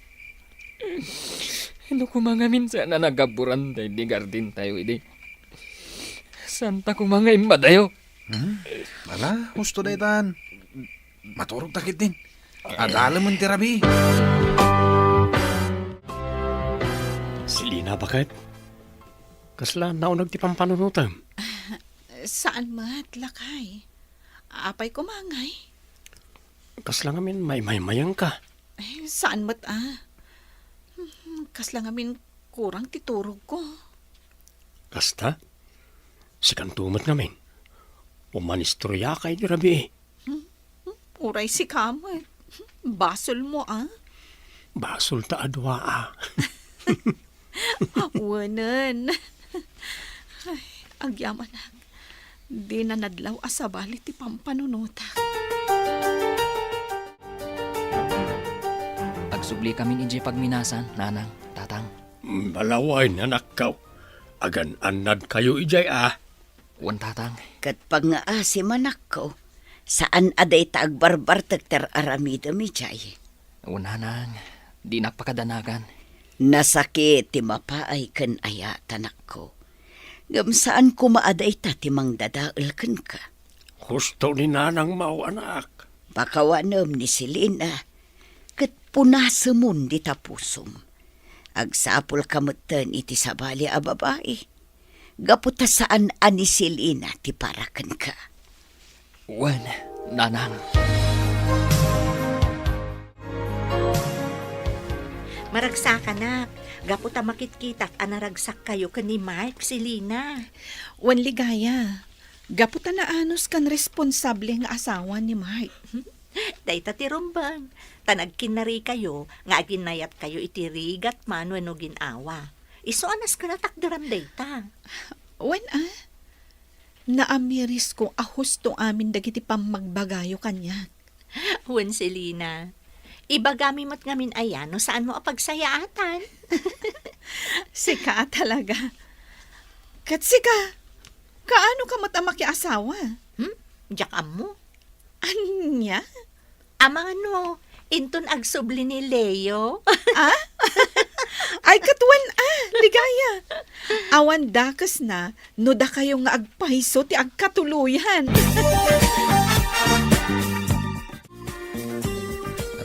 Ano ko mga minsan na nagaburan tayo di gardin tayo idi. Santa ko mga imbadayo. Wala, gusto na itan. Maturog takit din. Adala mo ti rabi. Selena, bakit? Kasla naunag ti pampanunutam. Saan mat lakay? Apay kumangay? Kasla ngamin may-mayang ka. Saan mat Kas lang amin kurang titurog ko. Kasta? Si kantumat ngamin. Umanistorya kay di rabi eh. Uray si kamat. Basol mo, Basol ta adwa Wanan. Ay, agyaman na. Di na nadlaw asabali ti pampanunuta. Agsubli kami ni pagminasan, nanang, tatang. Balaway na nakaw. Agan anad kayo ijay Wan tatang, Kat pangaasi manak ko, saan aday taagbarbar tagter aramida mi chay. wan nanang, di napakadanagan. Nasakit ti mapaay kan aya tanak ko. Gam saan kumaaday ta ti mang dadaal kan ka. Husto ni nanang mau anak. Pakawanom ni Selena, kat punasamon di tapusom. Agsapol kamutan iti sabali a babae. Gaputa saan ani Selena ti parakan ka. Wan, nanang. Maragsakan na. Gaputa makitkitak anaragsak kayo ka ni Mark, Selena. Wan ligaya. Gaputa na anos kan responsable nga asawa ni Mark. Dayta ti rumbang. Tanag kinari kayo, nga aginayat kayo itirigat man wano ginawa. Iso anas ka na takdaram dayta. Wan naamiris ko ahos to amin dagiti pamagbagayo kanya. Wen, Selena. Ibagami mat ngamin ayan no saan mo apagsayaatan. Sika talaga. Kat sika, kaano ka matamaki asawa? Jakam mo. Anya? Amang ano, inton agsubli ni Leo. Ay katuan ligaya. Awan dakas na, no da kayo nga agpaiso ti agkatuluyan.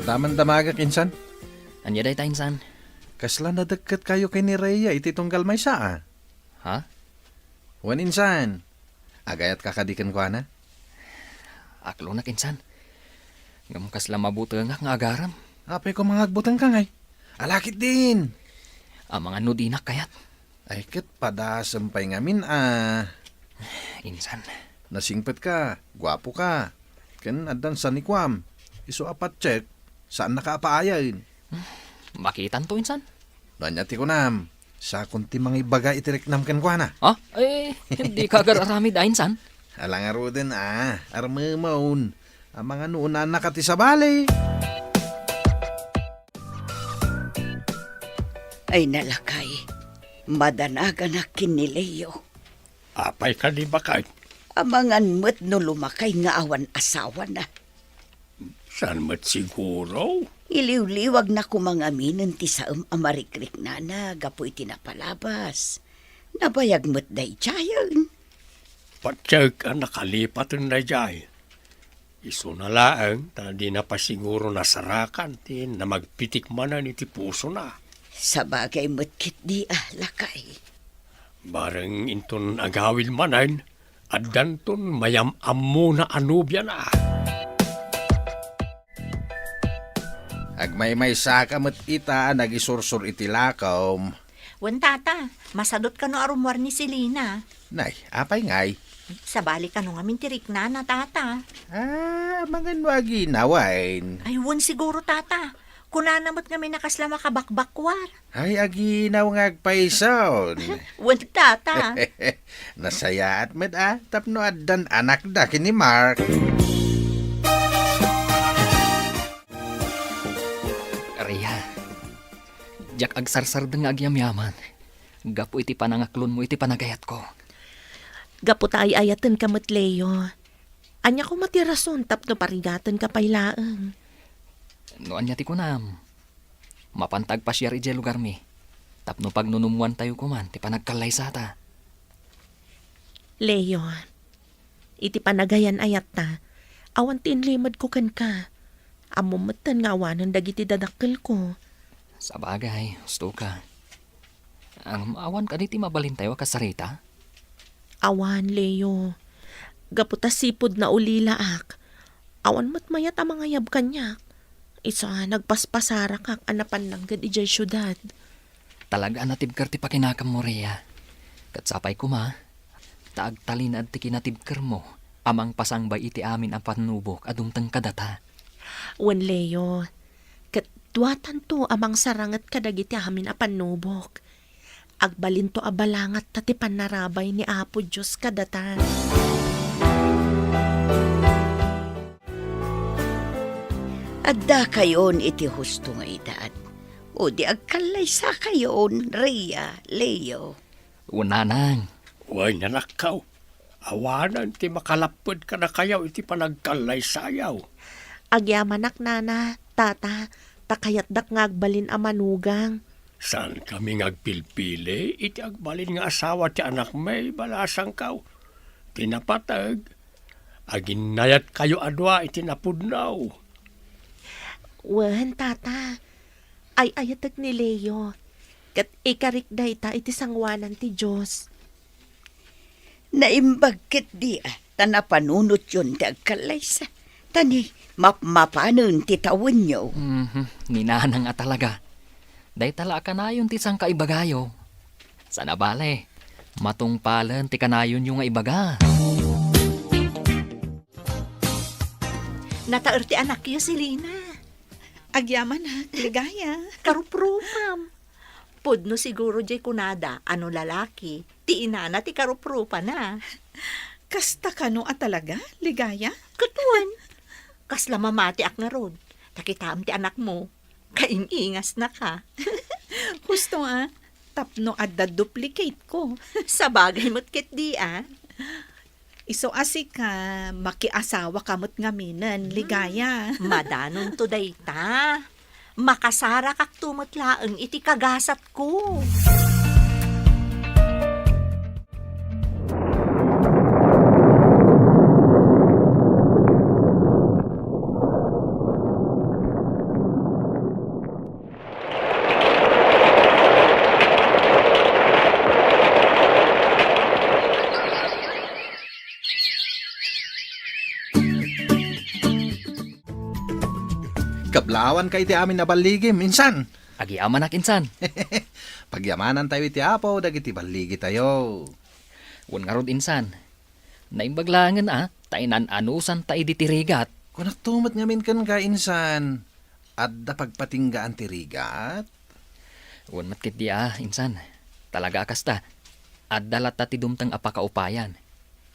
Daman damaga kinsan. Anya day tainsan? Kasla na dagkat kayo kay ni Rhea iti tunggal may saa. Ha? Wan insan. Agayat kakadikan ko na. Aklo na kinsan. Ngamkas lang mabuto nga agaram. Apay ko mga agbutang ka ngay. Alakit din. Ang mga nudinak kayat. Ay kat padasampay ngamin Insan. Nasingpet ka. Gwapo ka. Kan adan sa nikwam. Iso apat check. Saan nakapaayain? Makitan to insan? Nanyati ko nam. Sa kunti mga ibaga itiriknam kan ko na. Ha? Hindi ka agararami da insan? Alangaro din armamaon. Ang mga noon na nakati sa balay. Ay nalakay, madanaga na kinileo. Apay ka di bakay. Amangan mo't no lumakay nga awan asawa na. Saan mat siguro? Iliw-liwag na kumangaminan ti saam amarikrik na gapoy tinapalabas. Nabayag mo't day chayan. Patsag ang nakalipatan na jay. Iso na laang, ta di na pa siguro nasarakan tin na magpitik manan iti puso na. Sa bagay mo't kit di lakay. Bareng inton agawil manan, at danton mayam-am mo na anubya na. Agmay-may saka mat ita nagisursur iti lakaw. Wen tata, masadot ka no arumwar ni Selena. Nay, apay ngay. Sabali ka no ngamin tirik na tata. Mga nuagi nawain. Ay, wen siguro tata. Kunanamot ngamin nakasla makabakbakwar. Ay, aginaw nga agpaisaw. Wen tata. Nasaya at med tapno addan anak da kini Mark. Rhea. Jak agsarsar nga agyamyaman. Gapo iti panangaklon mo iti panagayat ko. Gaputa ay ayatan ka mat Leo. Anya ko matirason tapno parigatan ka pailaang. Noan ti kunam. Mapantag pa siya ije lugar mi. Tapno pagnunumuan tayo kuman, ti panagkalay sa ta. Leo, iti panagayan ayat ta. Awan tinlimad ko kan ka. Amumatan nga awanan dagiti dadakkel ko. Sa bagay, gusto ka. Ang awan ka diti mabalintayo kasarita? Awan, Leo. Gaputa sipod na ulilaak. Awan matmayat ang mga yab kanyak. Isa, nagpaspasara kak anapan lang gad ijay syudad. Talaga natibkar ti pakinakam mo, Rhea. Katsapay ko ma. Taag talinad ti kinatibker mo, amang pasangbay iti amin ang panubok adung kadata. Wan Leo, katduatan to amang sarangat kadagiti amin a panubok. Agbalin to abalangat tati panarabay ni Apo Diyos kadatan. Adda kayon iti husto nga edad. O di agkalay sa kayon, Rhea, Leo. Unanang, Way nanakaw. Awanan ti makalapod ka na kayaw iti panagkalay sayaw. Agyamanak nana, tata, takayatdak nga agbalin a manugang. Saan kami ngagpilpili, iti agbalin nga asawa ti anak may balasang kaw. Tinapatag, aginayat kayo adwa iti napudnaw. Wan, tata, ay ayatag ni Leo. Kat ikarik dayta iti sangwanan ti Diyos. Naimbagkit di tanapanunot yun ti agkalay sa. Tani, mapanon ti tawon nyo. ninanang at talaga. Day tala kanayon ti sang kaibagayo. Sana bale, matungpalan ti kanayon yung nga ibaga. Nataer ti anak yu si Lina. Agyaman ha, ligaya. Karuprupam. Pudno siguro jay kunada, ano lalaki, ti inana ti karuprupa na. Kasta kano a talaga, ligaya? Katuan. Kasla mamati ak nga rod. Takitam ti anak mo. Kaingingas na ka. Husto tapno adda duplicate ko. Sa bagay mo't kit di Iso asi ka, makiasawa kamot ngaminan, ligaya. Madanon to dayta. Makasara kak tumutlaeng iti kagasat ko. Kablawan kay iti amin na baligi, minsan. Agyaman na kinsan. Pagyamanan tayo iti apo, dagiti baligi tayo. Wan nga rod insan. Naimbaglangan tainan anusan ta iditirigat. Kung naktumat ngamin kan ka, insan, adda pagpatinggaan ti rigat. Wan matkit di insan. Talaga akasta. At dalat ta ti dumtang apakaupayan.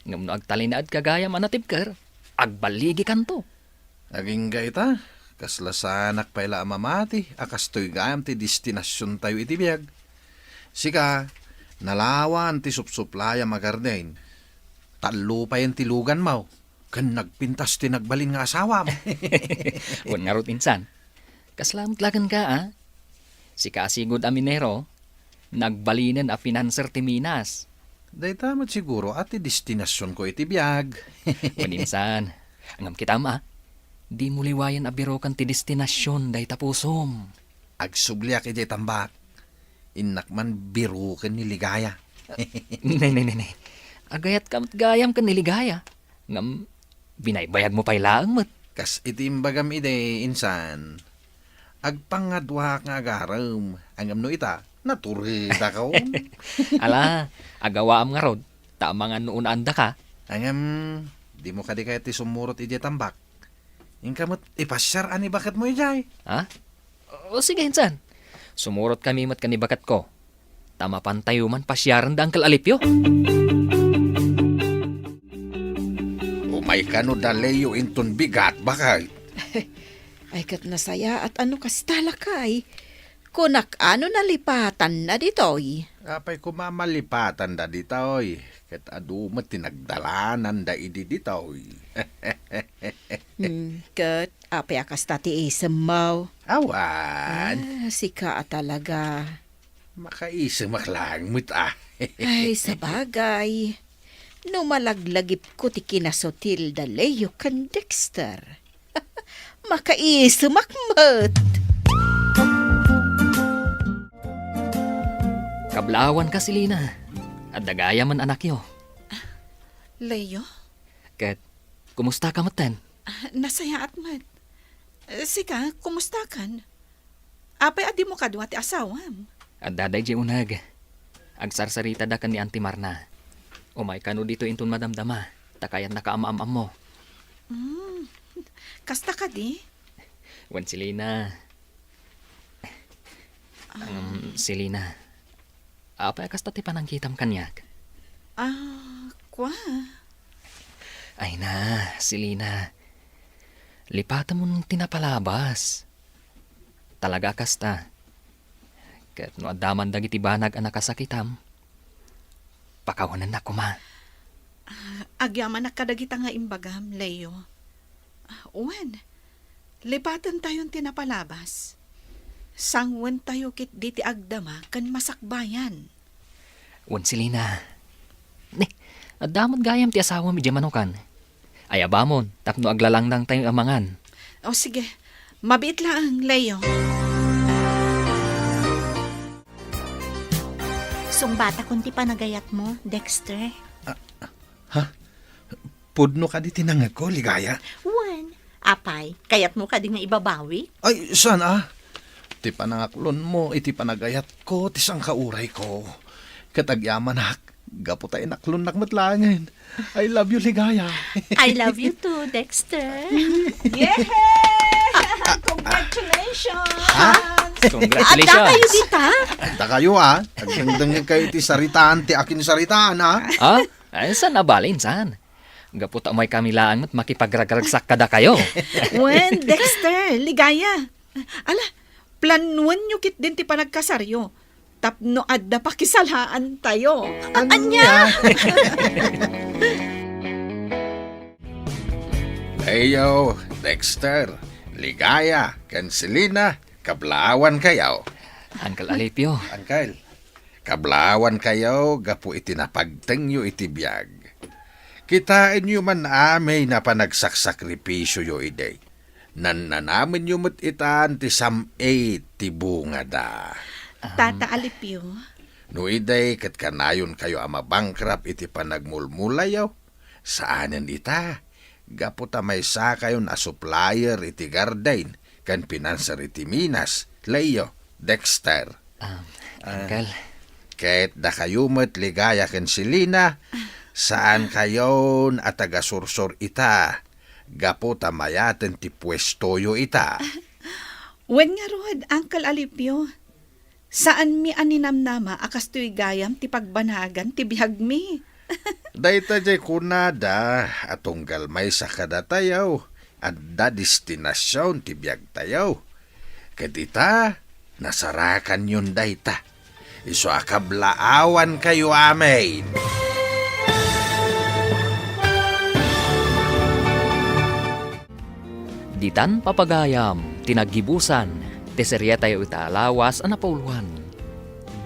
Ngam no agtalinaad kagaya manatibker. Agbaligi kanto. Naging gaita, kaslasanak pa ila amamati, akastoy gayam ti destinasyon tayo iti biyag. Sika, nalawan ti supsuplaya magarden. Talo pa yung tilugan mo. Kan nagpintas ti nagbalin nga asawa mo. Wan nga rod insan. Kaslamot lagan ka Sika asigod aminero. Nagbalinen a finanser ti Minas. Day tamat siguro ati destinasyon ko iti biyag. Wan insan. Angam kita di mo liwayan abiro kan ti destinasyon day tapusom. Agsubliak iti tambak. Inak man biro ken ni ligaya. Nay. Agayat kamat gayam kan niligaya. Ngam, binaybayad mo pa'y laang mat. Kas itimbagam ide, insan. Agpangadwa nga agaram. Angam no ita, naturida ka. Ala, agawaam nga rod. Tama nga noon anda ka. Angam, di mo kadi kaya ti sumurot ije tambak. Yung kamot, ipasyar ani bakat mo ijay. Ha? O sige, insan. Sumurot kami mat kanibakat ko. Tama pantayo man pasyaran da Uncle Alipio. Umay ka no daleyo inton bigat bakay. Ay kat nasaya at ano kastalakay. Kunak ano nalipatan na ditoy. Apay kumamalipatan da ditoy. Ket adumat tinagdalanan da idi ditoy. Kat apay akas tati isemaw. Awan. Sika talaga. Makaisamak lang mo't Ay, sa bagay. No malaglagip ko ti kinasotil da Leo kan Dexter. Makaisumakmat. Kablawan ka silina. At dagaya man anak yo. Leo, Ket, kumusta ka matan? nasaya at mat. Sika, kumusta kan? Apay adi mo kadwa ti asawam. At daday di unag. Agsarsarita da kan ni Auntie Marna. Umay ka no dito inton madamdama. Takayan nakaamam-am mo. Kasta ka di? Wan Selina. Selina. Apa kasta ti panangkitam kanyak? Kwa? Ay na, Selina. Lipatan mo nung tinapalabas. Talaga kasta. Kat no adaman dagiti banag anak kasakitam. Pakawanan na kuma. Agyaman na kadagita nga imbagam, Leo. Uwan, lipatan tayong tinapalabas. Sangwan tayo kit diti agdama kan masakbayan. Wan Selina. Ne, adamot gayam ti asawa mi manukan. Ay abamon, tapno aglalangdang tayong amangan. O sige, mabit lang, Leo. Sumbata kunti panagayat mo, Dexter. Pudno ka di tinangag ko, Ligaya. Wan, apay, kayat mo ka din nga ibabawi? Ay, sana. Ti panangaklon mo, iti panagayat ko, ti sang kauray ko. Katagyaman hak, gapo tayo naklon nakmatlangin. I love you, Ligaya. I love you too, Dexter. Congratulations! Ada kayo Congratulations! dita? Anta kayo Agdangdangin kayo ti saritaan, ti akin saritaan Ay, saan nabalin, saan? Gaputa may kamilaan mo't makipagragragsak kada kayo. Wen, Dexter, Ligaya. Ala, planuan nyo kit din ti panagkasaryo. Tapno adda pakisalhaan tayo. Anya? Ayo, Dexter, Ligaya, Selina, kablawan kayo. Uncle Alipio, Angkel, kablawan kayo, gapu itinapagteng yo iti biyag. Kitain nyo man amay na panagsakripisyo yo ide. Nananamin nyo mo't itaan ti sam-8 ti bunga da. Tata Alipio. No iday kat kanayon kayo ama bankrupt iti panagmulmulayaw. Saanan ita? Gaputa may sa kayo na supplier iti Gardain, kan pinanser iti Minas, Leo, Dexter. Uncle, Kahit da kayo mo't Ligaya Selina, saan kayo at taga-sursor ita? Gaputa mayaten ti pwestoyo ita. Wen nga rod, Uncle Alipio. Saan mi aninamnama akas tuy gayam ti pagbanagan ti bihag mi? Dayta jay kunada atunggal may sa kada tayaw at da destinasyon ti biyag tayaw. Kadita, nasarakan yun dayta. Iso akablaawan kayo amin. ditan papagayam, tinagibusan, teserya tayo itaalawas anapauluan.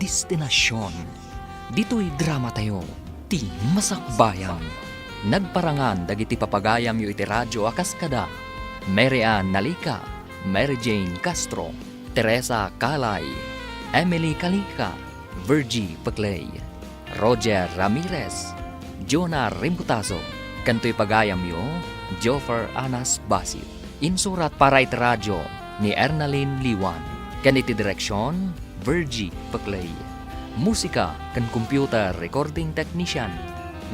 Destinasyon. Dito'y drama tayo, ti masakbayan. Nagparangan dagiti papagayam yu iti radyo akas kada. Mary Ann Nalika, Mary Jane Castro, Teresa Calay, Emily Kalika, Virgie Paclay, Roger Ramirez, Jonah Rimbutazo, kanto'y pagayam yu, Joffer Anas Basil. Insurat para iti radyo ni Ernaline Liwan. Kaniti direksyon, Virgie Paclay. Musika kan computer recording technician,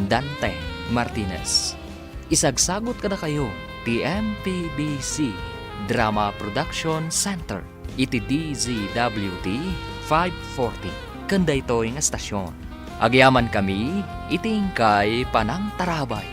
Dante Martinez. Isagsagot kada kayo, TMPBC Drama Production Center. Iti DZWT 540. Kanda ito yung estasyon. Agyaman kami, itingkay panang tarabay.